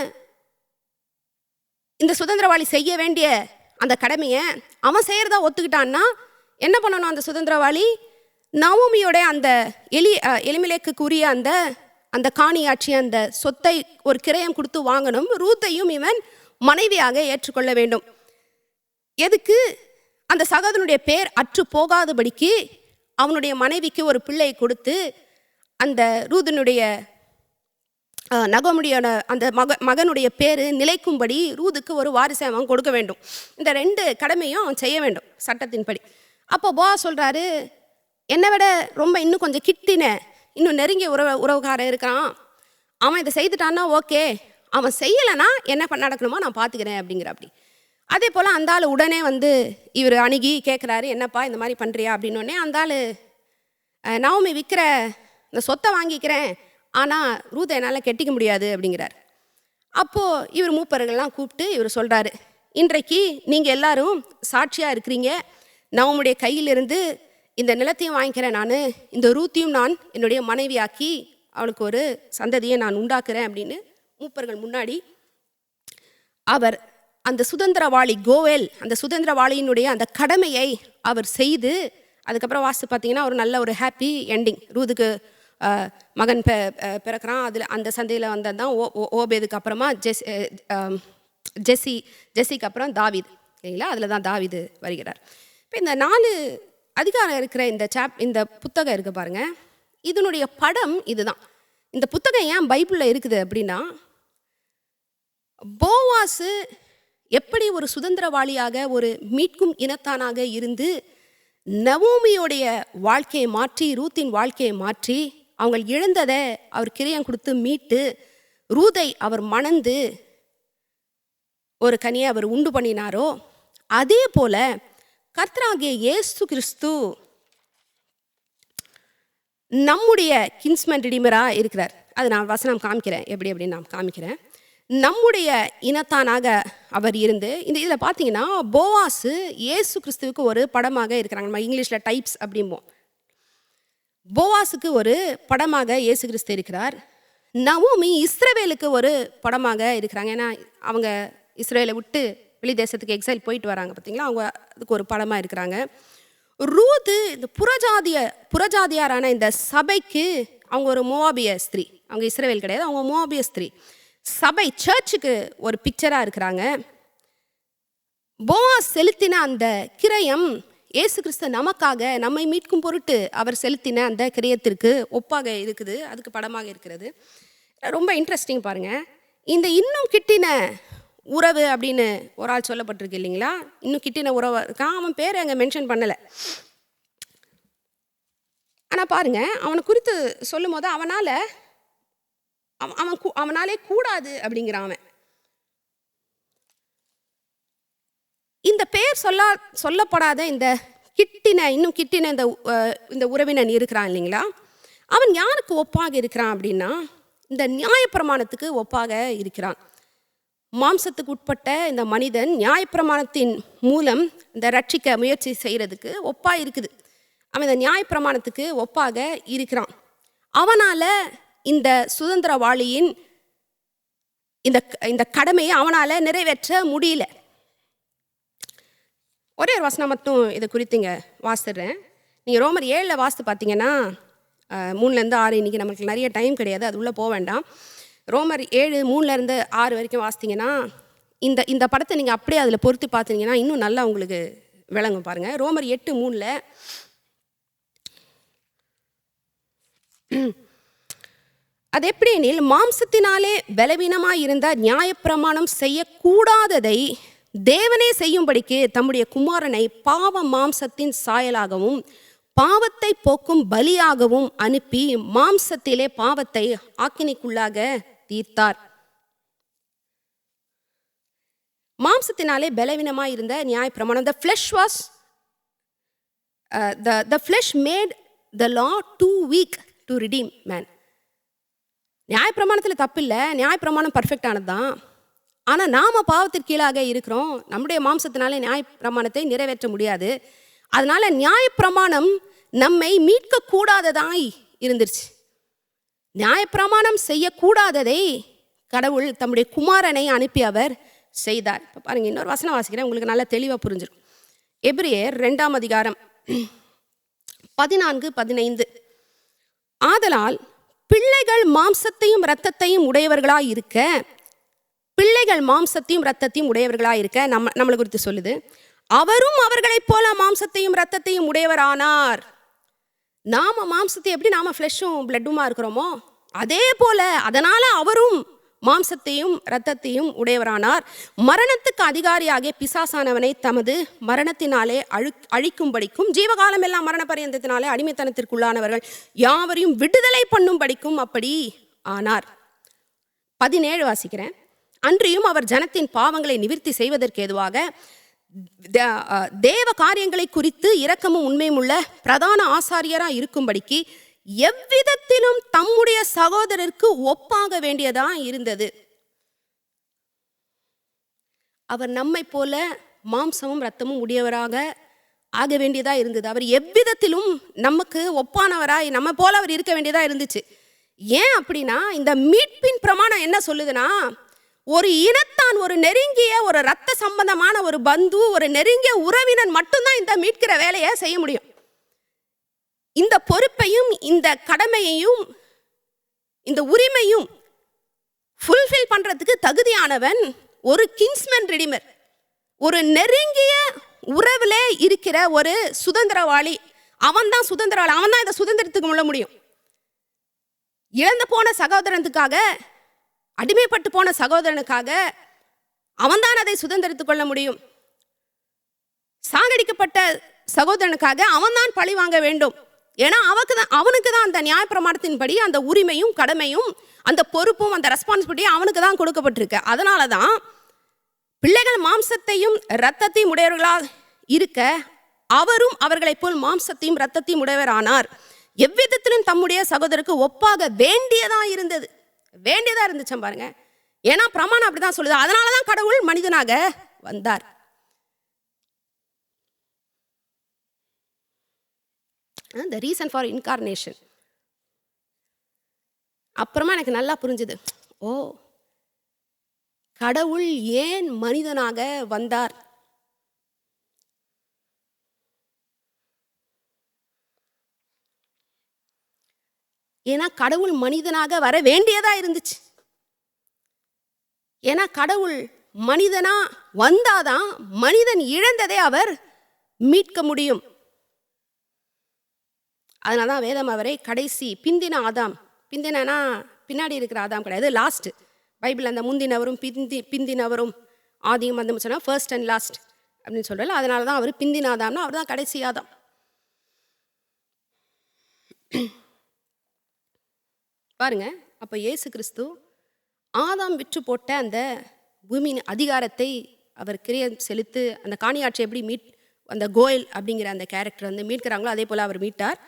இந்த சுதந்திரவாளி செய்ய வேண்டிய அந்த கடமையை அவன் செய்கிறதா ஒத்துக்கிட்டான்னா என்ன பண்ணணும்? அந்த சுதந்திரவாளி நவமியோட அந்த எலிமெலேக்குரிய அந்த காணியாட்சி அந்த சொத்தை ஒரு கிரயம் கொடுத்து வாங்கணும். ரூத்தையும் இவன் மனைவியாக ஏற்றுக்கொள்ள வேண்டும். எதுக்கு? அந்த சகோதரனுடைய பேர் அற்று போகாதபடிக்கு அவனுடைய மனைவிக்கு ஒரு பிள்ளை கொடுத்து அந்த ரூதனுடைய நகமுடைய அந்த மகனுடைய பேர் நிலைக்கும்படி ரூதுக்கு ஒரு வாரிசை அவன் கொடுக்க வேண்டும். இந்த 2 கடமையும் அவன் செய்ய வேண்டும் சட்டத்தின்படி. அப்போ போவாஸ் சொல்கிறாரு, என்னை விட ரொம்ப இன்னும் கொஞ்சம் கிட்டின இன்னும் நெருங்கிய உறவுக்காரன் இருக்கிறான், அவன் இதை செய்துட்டான்னா ஓகே, அவன் செய்யலைன்னா என்ன நடக்கணுமோ நான் பார்த்துக்கிறேன் அப்படிங்கிறப்படி. அதே போல் அந்த ஆள் உடனே இவர் அணுகி கேட்குறாரு, என்னப்பா இந்த மாதிரி பண்ணுறியா அப்படின்னோடனே அந்த ஆள், நவமி விற்கிற இந்த சொத்தை வாங்கிக்கிறேன், ஆனால் ரூதை என்னால் கெட்டிக்க முடியாது அப்படிங்கிறார். அப்போது இவர் மூப்பர்கள்லாம் கூப்பிட்டு இவர் சொல்கிறாரு, இன்றைக்கு நீங்கள் எல்லாரும் சாட்சியாக இருக்கிறீங்க, நவமுடைய கையிலிருந்து இந்த நிலத்தையும் வாங்கிக்கிறேன், நான் இந்த ரூத்தையும் நான் என்னுடைய மனைவியாக்கி அவளுக்கு ஒரு சந்ததியை நான் உண்டாக்குறேன் அப்படின்னு மூப்பர்கள் முன்னாடி அவர் அந்த சுதந்திரவாளி கோயல், அந்த சுதந்திரவாளியினுடைய அந்த கடமையை அவர் செய்து, அதுக்கப்புறம் வாசித்து பார்த்தீங்கன்னா ஒரு நல்ல ஒரு ஹாப்பி எண்டிங். ரூதுக்கு மகன் பிறக்கிறான். அதில் அந்த சந்தையில் வந்தது தான் ஓபேதுக்கு அப்புறமா ஜெஸ்ஸிக்கு அப்புறம் தாவீது இல்லைங்களா, அதில் தான் தாவீது வருகிறார். இப்போ இந்த 4 அதிகாரம் இருக்கிற இந்த புத்தகம் இருக்குது பாருங்கள், இதனுடைய படம் இதுதான். இந்த புத்தகம் ஏன் பைபிளில் இருக்குது அப்படின்னா, போவாசு எப்படி ஒரு சுதந்திரவாளியாக ஒரு மீட்கும் இனத்தானாக இருந்து நவோமியோடைய வாழ்க்கையை மாற்றி ரூத்தின் வாழ்க்கையை மாற்றி அவங்க இழந்ததை அவர் கிரியம் கொடுத்து மீட்டு ரூதை அவர் மணந்து ஒரு கனியை அவர் உண்டு பண்ணினாரோ, அதே போல கர்த்தராகிய இயேசு கிறிஸ்து நம்முடைய கின்ஸ்மேன் ரிடீமராக இருக்கிறார். அது நான் வசனம் காமிக்கிறேன், எப்படி அப்படின்னு நான் காமிக்கிறேன். நம்முடைய இனத்தானாக அவர் இருந்து இதில் பார்த்தீங்கன்னா போவாசு இயேசு கிறிஸ்துவுக்கு ஒரு படமாக இருக்கிறாங்க. நம்ம இங்கிலீஷில் டைப்ஸ் அப்படிம்போம். போவாஸுக்கு ஒரு படமாக இயேசு கிறிஸ்து இருக்கிறார். நவோமி இஸ்ரவேலுக்கு ஒரு படமாக இருக்கிறாங்க. ஏன்னா அவங்க இஸ்ரவேலை விட்டு வெளி தேசத்துக்கு எக்ஸைல் போயிட்டு வராங்க பார்த்தீங்களா, அவங்க அதுக்கு ஒரு படமாக இருக்கிறாங்க. ரூத்து இந்த புறஜாதியாரான இந்த சபைக்கு அவங்க ஒரு மோவாபிய ஸ்திரீ, அவங்க இஸ்ரவேல் கிடையாது, அவங்க மோவாபிய ஸ்திரீ. சபை சர்ச்சுக்கு ஒரு பிக்சராக இருக்கிறாங்க. போவாஸ் செலுத்தின அந்த கிரயம் இயேசு கிறிஸ்து நமக்காக நம்மை மீட்கும் பொருட்டு அவர் செலுத்தின அந்த கிரயத்திற்கு ஒப்பாக இருக்குது, அதுக்கு படமாக இருக்கிறது. ரொம்ப இன்ட்ரெஸ்டிங் பாருங்கள். இந்த இன்னும் கிட்டின உறவு அப்படின்னு ஒரு ஆள் சொல்லப்பட்டிருக்கு இல்லைங்களா, இன்னும் கிட்டின உறவு இருக்கான். அவன் பேர் அங்கே மென்ஷன் பண்ணலை. ஆனால் பாருங்கள், அவனை குறித்து சொல்லும் போது அவனாலே கூடாது அப்படிங்கிறான் அவன். இந்த பெயர் சொல்லப்படாத இந்த இன்னும் கிட்டின இந்த உறவினன் இருக்கிறான் இல்லைங்களா, அவன் யாருக்கு ஒப்பாக இருக்கிறான் அப்படின்னா இந்த நியாயப்பிரமாணத்துக்கு ஒப்பாக இருக்கிறான். மாம்சத்துக்கு உட்பட்ட இந்த மனிதன் நியாயப்பிரமாணத்தின் மூலம் இந்த ரட்சிக்க முயற்சி செய்கிறதுக்கு ஒப்பாக இருக்குது. அவன் இந்த நியாயப்பிரமாணத்துக்கு ஒப்பாக இருக்கிறான். அவனால் இந்த சுதந்திரவாளியின் இந்த கடமையை அவனால் நிறைவேற்ற முடியல. ஒரே ஒரு வசனம் மட்டும் இதை குறித்துங்க வாசிடுறேன். நீங்கள் ரோமர் 7 வாசித்து பார்த்தீங்கன்னா 3-6, இன்றைக்கி நமக்கு நிறைய டைம் கிடையாது, அது உள்ளே போக வேண்டாம். ரோமர் 7 3-6 வரைக்கும் வாசித்தீங்கன்னா இந்த படத்தை நீங்கள் அப்படியே அதில் பொருத்தி பார்த்தீங்கன்னா இன்னும் நல்லா உங்களுக்கு விளங்கும். பாருங்கள், ரோமர் 8:3 அது எப்படி எனில், மாம்சத்தினாலே பலவீனமாய் இருந்த நியாயப்பிரமாணம் செய்யக்கூடாததை தேவனே செய்யும்படிக்கு தம்முடைய குமாரனை பாவ மாம்சத்தின் சாயலாகவும் பாவத்தை போக்கும் பலியாகவும் அனுப்பி மாம்சத்திலே பாவத்தை ஆக்கினைக்குள்ளாக தீர்த்தார். மாம்சத்தினாலே பலவீனமாய் இருந்த நியாயப்பிரமாணம், the flesh made the law too weak to redeem man. நியாயப்பிரமாணத்தில் தப்பில்லை, நியாயப்பிரமாணம் பர்ஃபெக்டானது தான். ஆனால் நாம் பாவத்திற்கு கீழாக இருக்கிறோம், நம்முடைய மாம்சத்தினாலே நியாயப்பிரமாணத்தை நிறைவேற்ற முடியாது. அதனால் நியாயப்பிரமாணம் நம்மை மீட்கக்கூடாததாய் இருந்துருச்சு. நியாயப்பிரமாணம் செய்யக்கூடாததை கடவுள் தம்முடைய குமாரனை அனுப்பி அவர் செய்தார். இப்போ பாருங்கள், இன்னொரு வசனம் வாசிக்கிறேன், உங்களுக்கு நல்லா தெளிவாக புரிஞ்சிடும். எபிரேயர் 2:14-15. ஆதலால் பிள்ளைகள் மாம்சத்தையும் இரத்தத்தையும் உடையவர்களாய் இருக்க, பிள்ளைகள் மாம்சத்தையும் இரத்தத்தையும் உடையவர்களாக இருக்க நம்மளை குறித்து சொல்லுது. அவரும் அவர்களைப் போல மாம்சத்தையும் இரத்தத்தையும் உடையவரானார். நாம மாம்சத்தை எப்படி நாம ஃப்ளெஷ்ஷும் பிளட்டுமா இருக்கிறோமோ அதே போல அதனால அவரும் மாம்சத்தையும் இரத்தத்தையும் உடையவரானார். மரணத்துக்கு அதிகாரியாகிய பிசாசானவனை தமது மரணத்தினாலே அழிக்கும்படிக்கும் ஜீவகாலம் எல்லாம் மரண பரியந்தத்தினாலே அடிமைத்தனத்திற்குள்ளானவர்கள் யாவரையும் விடுதலை பண்ணும்படிக்கும் அப்படி ஆனார். 17 வாசிக்கிறேன். அன்றியும் அவர் ஜனத்தின் பாவங்களை நிவர்த்தி செய்வதற்கு ஏதுவாக தேவ காரியங்களை குறித்து இரக்கமும் உண்மையும் உள்ள பிரதான ஆசாரியராக இருக்கும்படிக்கு எவ்விதத்திலும் தம்முடைய சகோதரருக்கு ஒப்பாக வேண்டியதா இருந்தது. அவர் நம்மை போல மாம்சமும் இரத்தமும் உடையவராக ஆக வேண்டியதா இருந்தது. அவர் எவ்விதத்திலும் நமக்கு ஒப்பானவராய் நம்ம போல அவர் இருக்க வேண்டியதா இருந்துச்சு. ஏன் அப்படின்னா, இந்த மீட்பின் பிரமாணம் என்ன சொல்லுதுன்னா, ஒரு இனத்தான், ஒரு நெருங்கிய ஒரு இரத்த சம்பந்தமான ஒரு பந்து, ஒரு நெருங்கிய உறவினன் மட்டும்தான் இந்த மீட்கிற வேலையை செய்ய முடியும். இந்த பொறுப்பையும் இந்த கடமையையும் இந்த உரிமையும் ஃபுல்ஃபில் பண்றதுக்கு தகுதியானவன் ஒரு கிங்ஸ்மேன் ரிடீமர், ஒரு நெருங்கிய உறவுல இருக்கிற ஒரு சுதந்திரவாளி. அவன் தான் சுதந்திரவாளி, அவன் தான் இந்த சுதந்திரத்துக்கு முள்ள முடியும். இழந்து போன சகோதரனுக்காக, அடிமைப்பட்டு போன சகோதரனுக்காக அவன்தான் அதை சுதந்திரித்துக் கொள்ள முடியும். சாகடிக்கப்பட்ட சகோதரனுக்காக அவன்தான் பழி வாங்க வேண்டும். ஏன்னா அவனுக்கு தான் அந்த நியாயப்பிரமாணத்தின்படி அந்த உரிமையும் கடமையும் அந்த பொறுப்பும் அந்த ரெஸ்பான்சிபிலிட்டியும் அவனுக்கு தான் கொடுக்கப்பட்டிருக்கு. அதனால தான் பிள்ளைகள் மாம்சத்தையும் இரத்தத்தையும் உடையவர்களாக இருக்க அவரும் அவர்களைப் போல் மாம்சத்தையும் இரத்தத்தையும் உடையவரானார். எவ்விதத்திலும் தம்முடைய சகோதரருக்கு ஒப்பாக வேண்டியதா இருந்துச்சு பாருங்க. ஏன்னா பிரமாணம் அப்படிதான் சொல்லுது. அதனாலதான் கடவுள் மனிதனாக வந்தார். the reason for incarnation. அப்புறமா எனக்கு நல்லா புரிஞ்சுது. கடவுள் ஏன் மனிதனாக வந்தார்? ஏன்னா கடவுள் மனிதனாக வர வேண்டியதா இருந்துச்சு. ஏன்னா கடவுள் மனிதனா வந்தாதான் மனிதன் இழந்ததை அவர் மீட்க முடியும். அதனாலதான் வேதம் அவரை கடைசி பிந்தின ஆதாம், பிந்தினா பின்னாடி இருக்கிற ஆதாம் கிடையாது, லாஸ்ட். பைபிள் அந்த முந்தினவரும் பிந்தினவரும் ஆதியும் வந்து சொன்னா ஃபர்ஸ்ட் அண்ட் லாஸ்ட் அப்படின்னு சொல்றல. அதனாலதான் அவர் பிந்தின ஆதாம்னா அவர் தான் கடைசி ஆதாம். பாருங்க, அப்ப இயேசு கிறிஸ்து ஆதாம் விற்று போட்ட அந்த பூமியின் அதிகாரத்தை அவர் கிரிய செலுத்து அந்த காணியாட்சி எப்படி அந்த கோயல் அப்படிங்கிற அந்த கேரக்டர் வந்து மீட்கிறாங்களோ அதே போல் அவர் மீட்டார்.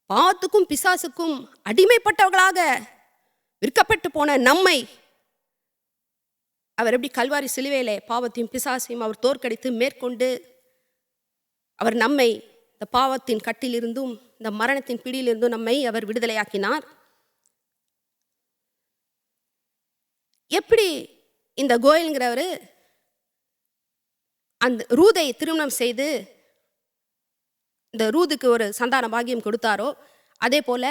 பாவத்துக்கும் பிசாசுக்கும் அடிமைப்பட்டவர்களாக விற்கப்பட்டு போன நம்மை அவர் எப்படி கல்வாரி சிலுவையிலே பாவத்தையும் பிசாசையும் அவர் தோற்கடித்து மேற்கொண்டு அவர் நம்மை இந்த பாவத்தின் கட்டிலிருந்தும் இந்த மரணத்தின் பிடியிலிருந்தும் நம்மை அவர் விடுதலையாக்கினார். எப்படி இந்த கோயல்ங்கிறவர் அந்த ரூதை திருமணம் செய்து இந்த ரூதுக்கு ஒரு சந்தான பாக்கியம் கொடுத்தாரோ, அதே போல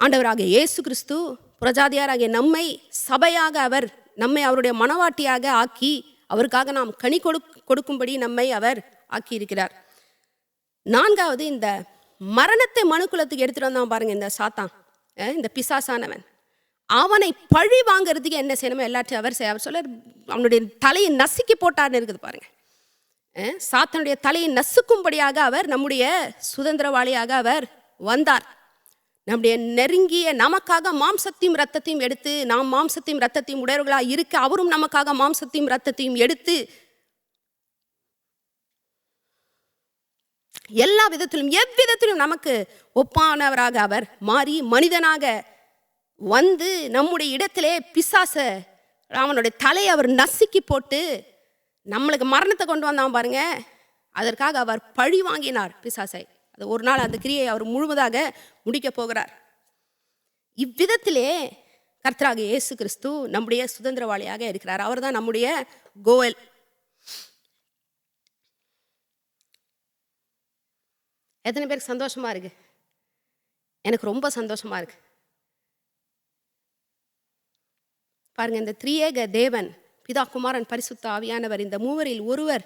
ஆண்டவராகிய இயேசு கிறிஸ்து புறஜாதியாராகிய நம்மை சபையாக அவர் நம்மை அவருடைய மனவாட்டியாக ஆக்கி அவருக்காக நாம் கனி கொடுக்கும்படி நம்மை அவர் ஆக்கியிருக்கிறார். நான்காவது, இந்த மரணத்தை மனுக்குலத்துக்கு எடுத்துட்டு வந்தான் பாருங்க இந்த சாத்தான், இந்த பிசாசானவன். அவனை பழி வாங்கிறதுக்கு என்ன செய்யணுமோ எல்லாத்தையும் அவர் சொல்ல அவனுடைய தலையை நசுக்கி போட்டார்னு இருக்குது பாருங்க. சாத்தனுடைய தலையை நசுக்கும்படியாக அவர் நம்முடைய சுதந்திரவாளியாக அவர் வந்தார். நம்முடைய நெருங்கிய நமக்காக மாம்சத்தையும் இரத்தத்தையும் எடுத்து, நாம் மாம்சத்தையும் இரத்தத்தையும் உடையவர்களாக இருக்க அவரும் நமக்காக மாம்சத்தையும் இரத்தத்தையும் எடுத்து எல்லா விதத்திலும் எவ்விதத்திலும் நமக்கு ஒப்பானவராக அவர் மாறி மனிதனாக வந்து நம்முடைய இடத்திலே பிசாச அவனுடைய தலையை அவர் நசுக்கி போட்டு நம்மளுக்கு மரணத்தை கொண்டு வந்தான் பாருங்க. அதற்காக அவர் பழி வாங்கினார் பிசாசை. அது ஒரு நாள் அந்த கிரியை அவர் முழுவதாக முடிக்க போகிறார். இவ்விதத்திலே கர்த்தராகிய இயேசு கிறிஸ்து நம்முடைய சுதந்திரவாளியாக இருக்கிறார். அவர் தான் நம்முடைய கோயல். எத்தனை பேருக்கு சந்தோஷமா இருக்கு? எனக்கு ரொம்ப சந்தோஷமா இருக்கு. பாருங்க, இந்த திரியேக தேவன் பிதா, குமாரன், பரிசுத்த ஆவியானவர், இந்த மூவரில் ஒருவர்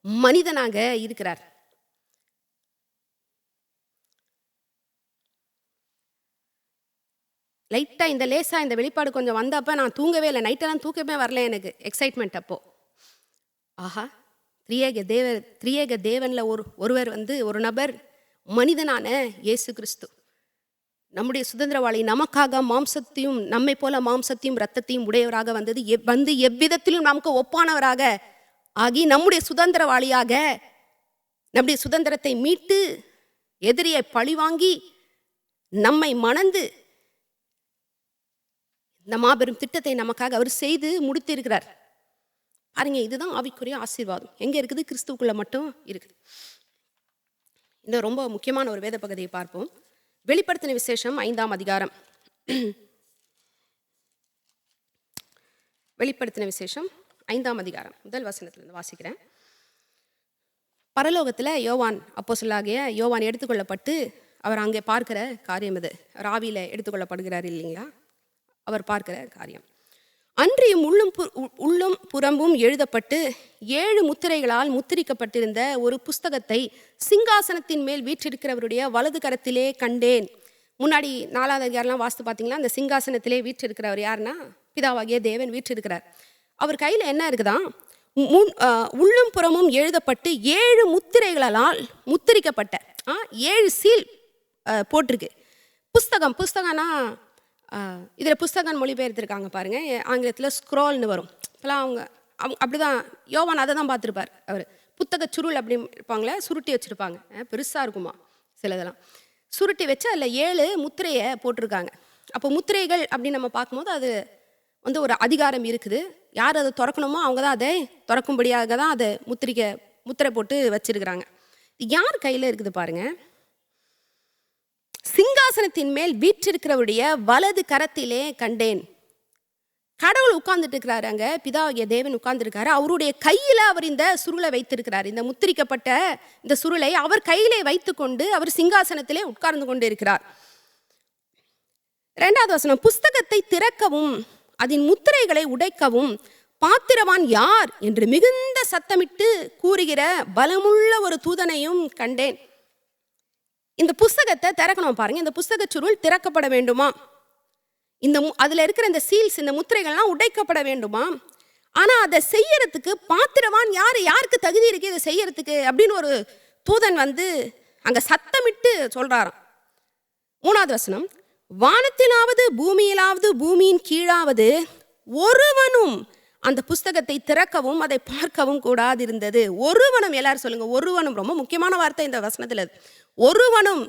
மனிதனாக இருக்கிறார். லைட்டா இந்த லேசா இந்த வெளிப்பாடு கொஞ்சம் வந்தப்ப நான் தூங்கவே இல்லை. நைட்டெல்லாம் தூக்கமே வரல எனக்கு, எக்ஸைட்மெண்ட். அப்போ ஆஹா, திரியேக தேவன்ல ஒருவர் வந்து ஒரு நபர் மனிதனான இயேசு கிறிஸ்து நம்முடைய சுதந்திரவாளி, நமக்காக மாம்சத்தையும் நம்மை போல மாம்சத்தையும் இரத்தத்தையும் உடையவராக வந்து எவ்விதத்திலும் நமக்கு ஒப்பானவராக ஆகி நம்முடைய சுதந்திரவாளியாக நம்முடைய சுதந்திரத்தை மீட்டு எதிரியை பழிவாங்கி நம்மை மணந்து இந்த மாபெரும் திட்டத்தை நமக்காக அவர் செய்து முடித்திருக்கிறார். பாருங்க, இதுதான் ஆவிக்குரிய ஆசீர்வாதம். எங்க இருக்குது? கிறிஸ்துவுக்குள்ள மட்டும் இருக்குது. இன்னும் ரொம்ப முக்கியமான ஒரு வேத பகுதியை பார்ப்போம். வெளிப்படுத்தின விசேஷம் 5ஆம் அதிகாரம். வெளிப்படுத்தின விசேஷம் 5ஆம் அதிகாரம் முதல் வசனத்திலிருந்து வாசிக்கிறேன். பரலோகத்தில் யோவான், அப்போஸ்தலனாகிய யோவான் எடுத்துக்கொள்ளப்பட்டு அவர் அங்கே பார்க்கிற காரியம் இது. ராவியில் எடுத்துக்கொள்ளப்படுகிறார் இல்லைங்களா? அவர் பார்க்கிற காரியம். அன்றியும் உள்ளும் புறம்பும் எழுதப்பட்டு 7 முத்திரைகளால் முத்திரிக்கப்பட்டிருந்த ஒரு புஸ்தகத்தை சிங்காசனத்தின் மேல் வீற்றிருக்கிறவருடைய வலது கரத்திலே கண்டேன். முன்னாடி 4ஆவது அதிகாரம்லாம் வாசித்து பார்த்தீங்கன்னா, அந்த சிங்காசனத்திலே வீற்றிருக்கிறவர் யாருன்னா பிதாவாகிய தேவன் வீற்றிருக்கிறார். அவர் கையில் என்ன இருக்குதான்? உள்ளும் புறமும் எழுதப்பட்டு 7 முத்திரைகளால் முத்திரிக்கப்பட்ட 7 சீல் போட்டிருக்கு. புஸ்தகம்னா இதில் புஸ்தகம் மொழிபெயர்த்திருக்காங்க பாருங்கள். ஆங்கிலத்தில் ஸ்க்ரோல்னு வரும். இப்போலாம் அவங்க அப்படிதான் யோவான் அதை தான் பார்த்துருப்பார். அவர் புத்தக சுருள் அப்படி இருப்பாங்களே, சுருட்டி வச்சுருப்பாங்க, பெருசாக இருக்குமா சிலதெல்லாம் சுருட்டி வச்சு அதில் 7 முத்திரையை போட்டிருக்காங்க. அப்போ முத்திரைகள் அப்படின்னு நம்ம பார்க்கும்போது அது வந்து ஒரு அதிகாரம் இருக்குது. யார் அதை திறக்கணுமோ அவங்க தான் அதை திறக்கும்படியாக தான் அதை முத்திரை போட்டு வச்சிருக்கிறாங்க. யார் கையில் இருக்குது பாருங்க? சிங்காசனத்தின் மேல் வீற்றிருக்கிறவருடைய வலது கரத்திலே கண்டேன். கடவுள் உட்கார்ந்துட்டு இருக்கிறாரு அங்க, பிதாவாகிய தேவன் உட்கார்ந்துருக்காரு. அவருடைய கையில அவர் இந்த சுருளை வைத்திருக்கிறார். இந்த முத்திரிக்கப்பட்ட இந்த சுருளை அவர் கையிலே வைத்துக்கொண்டு அவர் சிங்காசனத்திலே உட்கார்ந்து கொண்டு இருக்கிறார். 2வது வசனம், புஸ்தகத்தை திறக்கவும் அதன் முத்திரைகளை உடைக்கவும் பாத்திரவான் யார் என்று மிகுந்த சத்தமிட்டு கூறுகிற பலமுள்ள ஒரு தூதனையும் கண்டேன். இந்த புஸ்தகத்தை திறக்கணும் பாருங்க. இந்த புஸ்தக சுருள் திறக்கப்பட வேண்டுமா? அதுல இருக்கிற இந்த சீல்ஸ், இந்த முத்திரைகள்லாம் உடைக்கப்பட வேண்டுமா? ஆனா அதை செய்யறதுக்கு பாத்திரவான் யாருக்கு தகுதி இருக்கு இதை செய்யறதுக்கு அப்படின்னு ஒரு தூதன் வந்து அங்க சத்தமிட்டு சொல்றாராம். 3வது வசனம், வானத்திலாவது பூமியிலாவது பூமியின் கீழாவது ஒருவனும் அந்த புஸ்தகத்தை திறக்கவும் அதை பார்க்கவும் கூடாதிருந்தது. ஒருவனும், எல்லாரும் சொல்லுங்க, ஒருவனும். ரொம்ப முக்கியமான வார்த்தை இந்த வசனத்தில். ஒருவனும்,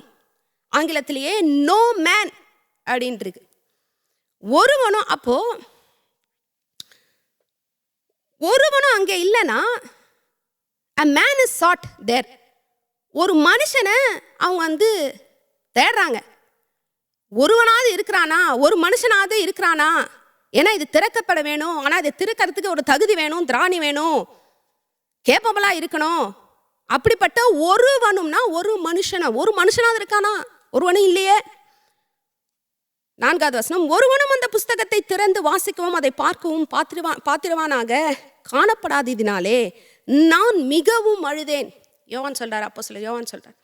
ஆங்கிலத்திலேயே நோ மேன் அப்படின்ட்டு இருக்கு. ஒருவனும். அப்போ ஒருவனும் அங்கே இல்லைன்னா a man is sought there. ஒரு மனுஷனை அவங்க தேடுறாங்க. ஒருவனாவது இருக்கிறானா, ஒரு மனுஷனாவது இருக்கிறானா? ஏன்னா இது திறக்கப்பட வேணும். ஆனால் இதை திறக்கிறதுக்கு ஒரு தகுதி வேணும், திராணி வேணும், கேப்பபிளாக இருக்கணும். அப்படிப்பட்ட ஒருவனும்னா ஒரு மனுஷனாவது இருக்கானா? ஒருவனும் இல்லையே. 4வது வசனம், ஒருவனும் அந்த புஸ்தகத்தை திறந்து வாசிக்கவும் அதை பார்க்கவும் பாத்திரவானாக காணப்படாததினாலே நான் மிகவும் அழுதேன். யோவான் சொல்றார், அப்போஸ்தலர் யோவான் சொல்றார்.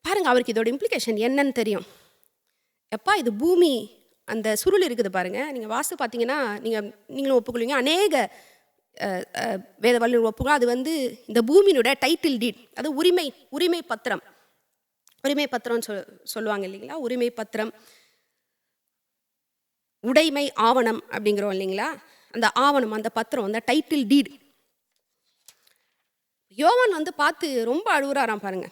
பாருங்க, அவருக்கு இதோட இம்ப்ளிகேஷன் என்னன்னு தெரியும். எப்பா இது பூமி, அந்த சுருள் இருக்குது பாருங்க, நீங்கள் வாசி பார்த்தீங்கன்னா நீங்களும் ஒப்புக்கொள்வீங்க, அநேக வேத வல்லுநர் ஒப்புக்கொள்ள. அது இந்த பூமியினுடைய டைட்டில் டீட், அது உரிமை பத்திரம் சொல்லுவாங்க இல்லைங்களா? உரிமை பத்திரம், உடைமை ஆவணம் அப்படிங்கிறோம் இல்லைங்களா? அந்த ஆவணம், அந்த பத்திரம், அந்த டைட்டில் டீட். யோவான் பார்த்து ரொம்ப அழுகுறாராம் பாருங்க.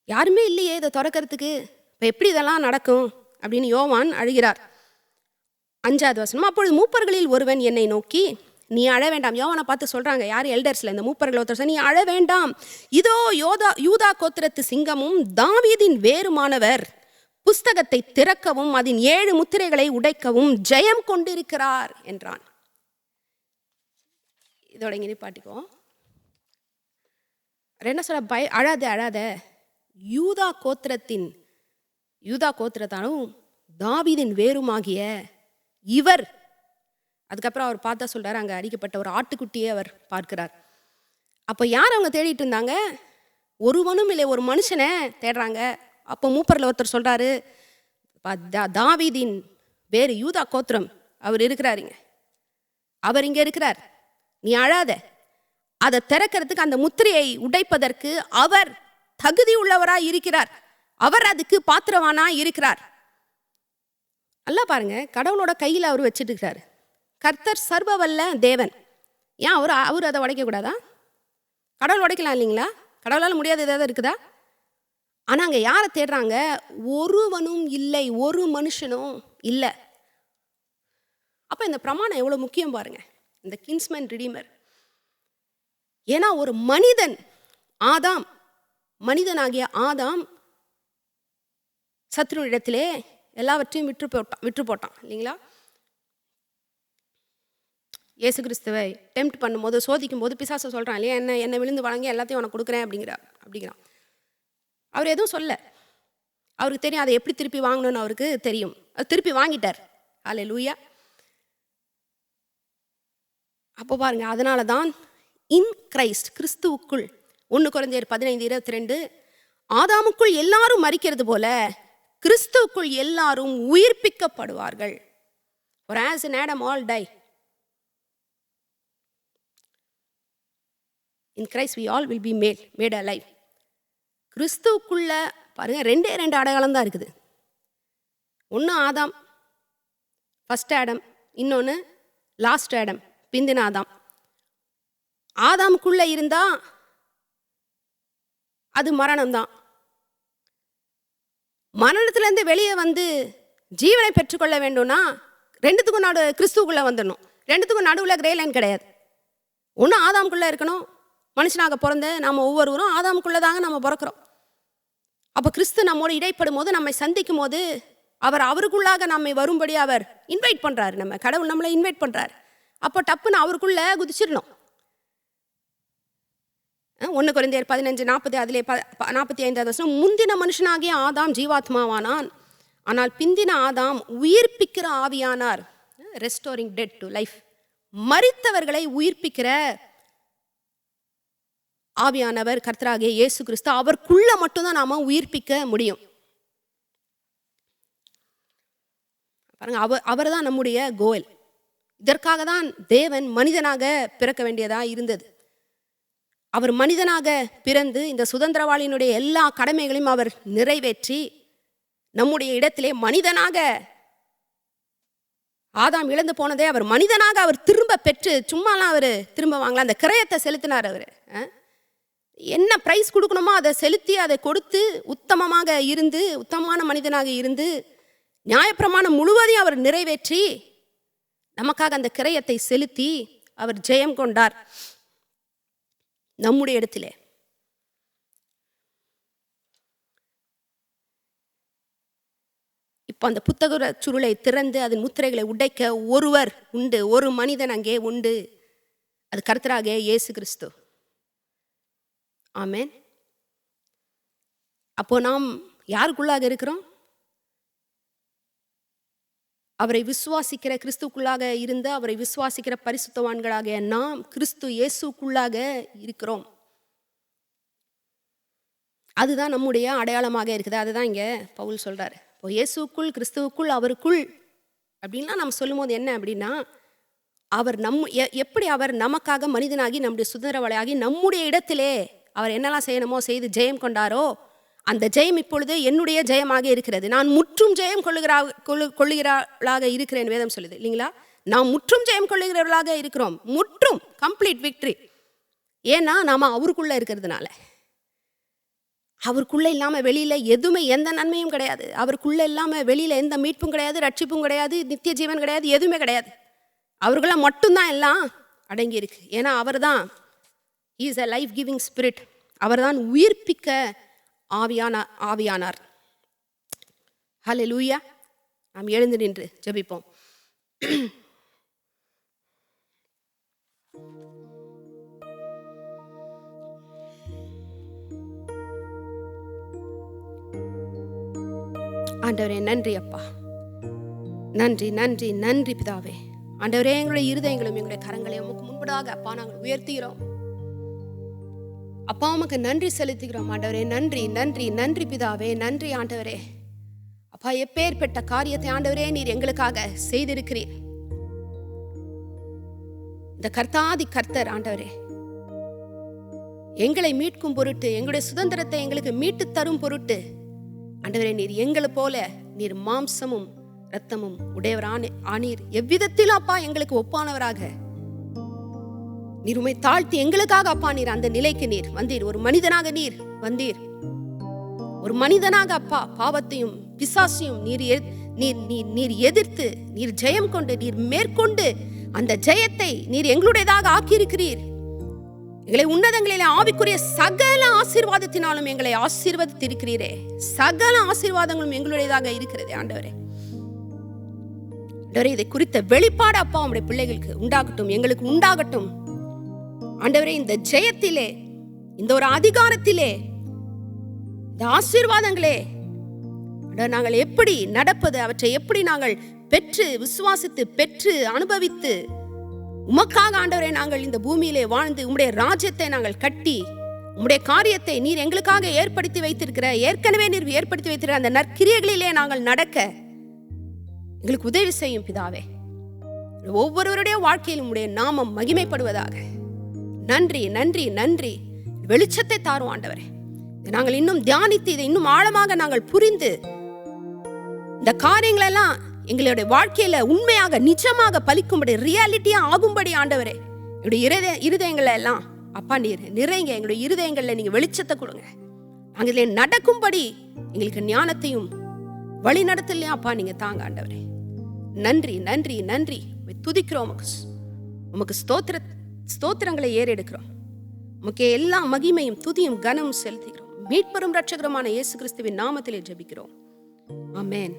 யாருமே இல்லையே இதை திறக்கிறதுக்கு, இப்போ எப்படி இதெல்லாம் நடக்கும் அப்படின்னு யோவான் அழுகிறார். 5வது வசனம், அப்பொழுது மூப்பர்களில் ஒருவன் என்னை நோக்கி, நீ அழ வேண்டாம். யோவானை பார்த்து சொல்றாங்க, யார்? எல்டர்ஸ்ல இந்த மூப்பர்கள் ஒருத்தர், நீ அழ வேண்டாம், இதோ யூதா கோத்திரத்து சிங்கமும் தாவீதின் வேறுமானவர் புஸ்தகத்தை திறக்கவும் அதன் 7 முத்திரைகளை உடைக்கவும் ஜெயம் கொண்டிருக்கிறார் என்றான். இதோட இங்கே நிப்பாட்டிக்குவோம். என்ன சொல்ல, அழாத, யூதா கோத்திரத்தாலும் தாவீதின் வேறுமாகிய இவர். அதுக்கப்புறம் அவர் பார்த்தா சொல்றாரு, அங்கே அடிக்கப்பட்ட ஒரு ஆட்டுக்குட்டியை அவர் பார்க்கிறார். அப்போ யார் அவங்க தேடிட்டு இருந்தாங்க? ஒருவனும் இல்லை, ஒரு மனுஷனை தேடுறாங்க. அப்போ மூப்பரில் ஒருத்தர் சொல்றாரு, தாவீதின் வேறு, யூதா கோத்திரம், அவர் இருக்கிறாருங்க, அவர் இங்கே இருக்கிறார், நீ அழாத. அதை திறக்கிறதுக்கு, அந்த முத்திரையை உடைப்பதற்கு அவர் தகுதி உள்ளவராய் இருக்கிறார், அவர் அதுக்கு பாத்திரவானா இருக்கிறார். நல்லா பாருங்க, கடவுளோட கையில் அவர் வச்சுட்டு இருக்கிறார். கர்த்தர் சர்வவல்ல தேவன். ஏன் அவர் அதை உடைக்க கூடாதா? கடவுள் உடைக்கலாம் இல்லைங்களா? கடவுளால் முடியாது ஏதாவது இருக்குதா? ஆனால் அங்கே யாரை தேடுறாங்க? ஒருவனும் இல்லை, ஒரு மனுஷனும் இல்லை. அப்போ இந்த பிரமாணம் எவ்வளோ முக்கியம் பாருங்க, இந்த கின்ஸ்மேன் ரிடீமர். ஏன்னா ஒரு மனிதனாகிய ஆதாம் சத்ருவிடத்திலே எல்லாவற்றையும் விற்று போட்டான் இல்லைங்களா? இயேசு கிறிஸ்துவை டெம்ப்ட் பண்ணும்போது, சோதிக்கும் போது பிசாசு சொல்கிறான் இல்லையா, என்னை விழுந்து வழங்கி எல்லாத்தையும் உனக்கு கொடுக்குறேன் அப்படிங்கிறான். அவர் எதுவும் சொல்ல, அவருக்கு தெரியும் அதை எப்படி திருப்பி வாங்கணும்னு அவருக்கு தெரியும். அது திருப்பி வாங்கிட்டார். ஹல்லேலூயா. அப்போ பாருங்க, அதனால தான் இன் கிரைஸ்ட், கிறிஸ்துவுக்குள், 1 கொரிந்தியர் 15:22, ஆதாமுக்குள் எல்லாரும் மரிக்கிறது போல கிறிஸ்துவுக்குள் எல்லாரும் உயிர்ப்பிக்கப்படுவார்கள். ஒரு as in Adam all die, in Christ we all will be made alive. கிறிஸ்துவுக்குள்ள பாருங்க, 2 அடையாளம் தான் இருக்குது. ஒன்று ஆதாம், ஃபர்ஸ்ட் ஆடம், இன்னொன்று லாஸ்ட் ஆடம், பிந்தின ஆதாம். ஆதாமுக்குள்ள இருந்தா அது மரணம்தான். மரணத்திலேருந்து வெளியே ஜீவனை பெற்றுக்கொள்ள வேண்டும்னா ரெண்டுத்துக்கும் கிறிஸ்துவுக்குள்ள வந்துடணும். ரெண்டுத்துக்கும் நடுவில் கிரே லைன் கிடையாது. ஒன்று ஆதாமுக்குள்ள இருக்கணும். மனுஷனாக பிறந்த நாம் ஒவ்வொருவரும் ஆதாமுக்குள்ள தாங்க நம்ம பிறக்கிறோம். அப்போ கிறிஸ்து நம்மோடு இடைப்படும் போது, நம்மை சந்திக்கும் போது, அவருக்குள்ளாக நம்மை வரும்படி அவர் இன்வைட் பண்றாரு. நம்ம கடவுள் நம்மளை இன்வைட் பண்றாரு. அப்போ டப்புன்னு அவருக்குள்ள குதிச்சிடணும். 1 கொரிந்தியர் 15:40, அதிலே 45வது வசனம், முந்தின மனுஷனாகிய ஆதாம் ஜீவாத்மாவானான், ஆனால் பிந்தின ஆதாம் உயிர்ப்பிக்கிற ஆவியானார். ரெஸ்டோரிங் டெட் டு லைஃப், மரித்தவர்களை உயிர்ப்பிக்கிற ஆவியானவர் கர்த்தராகிய இயேசு கிறிஸ்து. அவருக்குள்ள மட்டும்தான் நாம உயிர்ப்பிக்க முடியும். பாருங்க, அவர் தான் நம்முடைய கோல். இதற்காக தான் தேவன் மனிதனாக பிறக்க வேண்டியதா இருந்தது. அவர் மனிதனாக பிறந்து இந்த சுதந்திரவாளியினுடைய எல்லா கடமைகளையும் அவர் நிறைவேற்றி நம்முடைய இடத்திலே மனிதனாக ஆதாம் இழந்து போனதே அவர் மனிதனாக அவர் திரும்ப பெற்று, சும்மாலாம் அவர் திரும்ப வாங்கலாம், அந்த கிரயத்தை செலுத்தினார். அவர் என்ன பிரைஸ் கொடுக்கணுமோ அதை செலுத்தி, அதை கொடுத்து, உத்தமமாக இருந்து, உத்தமமான மனிதனாக இருந்து, நியாயப்பிரமாணம் முழுவதையும் அவர் நிறைவேற்றி நமக்காக அந்த கிரயத்தை செலுத்தி அவர் ஜெயம் கொண்டார் நம்முடைய இடத்திலே. இப்போ அந்த புத்தக சுருளை திறந்து அதன் முத்திரைகளை உடைக்க ஒருவர் உண்டு, ஒரு மனிதன் அங்கே உண்டு. அது கர்த்தராகிய இயேசு கிறிஸ்து. ஆமென். அப்போ நாம் யாருக்குள்ளாக இருக்கிறோம்? அவரை விசுவாசிக்கிற, கிறிஸ்துக்குள்ளாக இருந்து அவரை விசுவாசிக்கிற பரிசுத்தவான்களாக நாம் கிறிஸ்து இயேசுக்குள்ளாக இருக்கிறோம். அதுதான் நம்முடைய அடையாளமாக இருக்குது. அதுதான் இங்கே பவுல் சொல்றாரு. இப்போ இயேசுக்குள், கிறிஸ்துவுக்குள், அவருக்குள் அப்படின்லாம் நம்ம சொல்லும் போது என்ன அப்படின்னா, அவர் எப்படி அவர் நமக்காக மனிதனாகி நம்முடைய சுதந்திரவாளியாகி நம்முடைய இடத்திலே அவர் என்னெல்லாம் செய்யணுமோ செய்து ஜெயம் கொண்டாரோ, அந்த ஜெயம் இப்பொழுது என்னுடைய ஜெயமாக இருக்கிறது. நான் முற்றும் ஜெயம் கொள்ளுகிறாளாக இருக்கிறேன் வேதம் சொல்லுது இல்லைங்களா? நாம் முற்றும் ஜெயம் கொள்ளுகிறவர்களாக இருக்கிறோம். முற்றும், கம்ப்ளீட் விக்டரி. ஏன்னா நாம அவருக்குள்ள இருக்கிறதுனால. அவருக்குள்ள இல்லாம வெளியில எதுவுமே எந்த நன்மையும் கிடையாது. அவருக்குள்ள இல்லாம வெளியில எந்த மீட்பும் கிடையாது, ரட்சிப்பும் கிடையாது, நித்திய ஜீவன் கிடையாது, எதுவுமே கிடையாது. அவர்கள மட்டும்தான் எல்லாம் அடங்கி இருக்கு. ஏன்னா அவர் தான் is a life giving spirit. அவர் தான் உயிர்ப்பிக்க ஆவியானார். ஹல்லேலூயா. நாம் எழுந்து நின்று ஜெபிப்போம். ஆண்டவரே நன்றி அப்பா, நன்றி நன்றி நன்றி பிதாவே. ஆண்டவரே எங்களுடைய இருதயங்களும் எங்களுடைய கரங்களையும் உமக்கு முன்பதாக அப்பா நாங்கள் உயர்த்துகிறோம். அப்பா உமக்கு நன்றி செலுத்துகிறோம். ஆண்டவரே நன்றி நன்றி நன்றி பிதாவே, நன்றி ஆண்டவரே. அப்பா எப்பேற்பட்ட காரியத்தை ஆண்டவரே நீர் எங்களுக்காக செய்திருக்கிறீர். இந்த கர்த்தாதி கர்த்தர் ஆண்டவரே எங்களை மீட்கும் பொருட்டு, எங்களுடைய சுதந்திரத்தை எங்களுக்கு மீட்டு தரும் பொருட்டு ஆண்டவரே நீர் எங்களை போல நீர் மாம்சமும் இரத்தமும் உடையவர் ஆனீர். எவ்விதத்திலும் அப்பா எங்களுக்கு ஒப்பானவராக நீர் உம்மை தாழ்த்தி எங்களுக்காக அப்பா நீர் அந்த நிலைக்கு நீர் வந்தீர். ஒரு மனிதனாக நீர் வந்தீர். ஒரு மனிதனாக அப்பா பாவத்தையும் பிசாசையும் நீர் எதிர்த்து நீர் ஜெயம் கொண்டு நீர் மேற்கொண்டு அந்த ஜெயத்தை நீர் எங்களுடையதாக ஆக்கியிருக்கிறீர். எங்களை உன்னதங்களிலே ஆவிக்குரிய சகல ஆசீர்வாதத்தினாலும் எங்களை ஆசீர்வதித்திருக்கிறீரே. சகல ஆசீர்வாதங்களும் எங்களுடையதாக இருக்கிறது ஆண்டவரே. ஆண்டவரே இதை குறித்த வெளிப்பாடு அப்பா உம்முடைய பிள்ளைகளுக்கு உண்டாகட்டும், எங்களுக்கு உண்டாகட்டும் ஆண்டவரே. இந்த ஜெயத்திலே, இந்த ஒரு அதிகாரத்திலே, இந்த ஆசீர்வாதங்களே நாங்கள் எப்படி நடப்பது, அவற்றை எப்படி நாங்கள் பெற்று விசுவாசித்து பெற்று அனுபவித்து உமக்காக ஆண்டவரே நாங்கள் இந்த பூமியிலே வாழ்ந்து உம்முடைய ராஜ்யத்தை நாங்கள் கட்டி உம்முடைய காரியத்தை நீர் எங்களுக்காக ஏற்படுத்தி வைத்திருக்கிற, ஏற்கனவே நீர் ஏற்படுத்தி வைத்திருக்கிற அந்த நற்கிரியைகளிலே நாங்கள் நடக்க எங்களுக்கு உதவி செய்யும் பிதாவே. ஒவ்வொருவருடைய வாழ்க்கையில் உம்முடைய நாமம் மகிமைப்படுவதாக. நன்றி நன்றி நன்றி. வெளிச்சத்தை தாரும் ஆண்டவரே. நாங்கள் இன்னும் தியானித்து இதை இன்னும் ஆழமாக நாங்கள் புரிந்து இந்த காரியங்கள் எல்லாம் எங்களுடைய வாழ்க்கையில உண்மையாக நிஜமாக பலிக்கும்படி, ரியாலிட்டியா ஆகும்படி ஆண்டவரே எங்களுடைய இருதயங்களை எல்லாம் அப்பா நீர் நிறைங்க. எங்களுடைய இருதயங்கள்ல நீங்க வெளிச்சத்தை கொடுங்க. நாங்கள் இதில் நடக்கும்படி எங்களுக்கு ஞானத்தையும் வழி நடத்தலையும் அப்பா நீங்க தாங்க ஆண்டவரே. நன்றி நன்றி நன்றி. துதிக்கிறோம், உமக்கு ஸ்தோத்திரங்களை ஏறெடுக்கிறோம். உமக்கு எல்லா மகிமையும் துதியும் கனமும் செலுத்துகிறோம். மீட்பெரும் இரட்சகருமான இயேசு கிறிஸ்துவின் நாமத்திலே ஜெபிக்கிறோம். ஆமென்.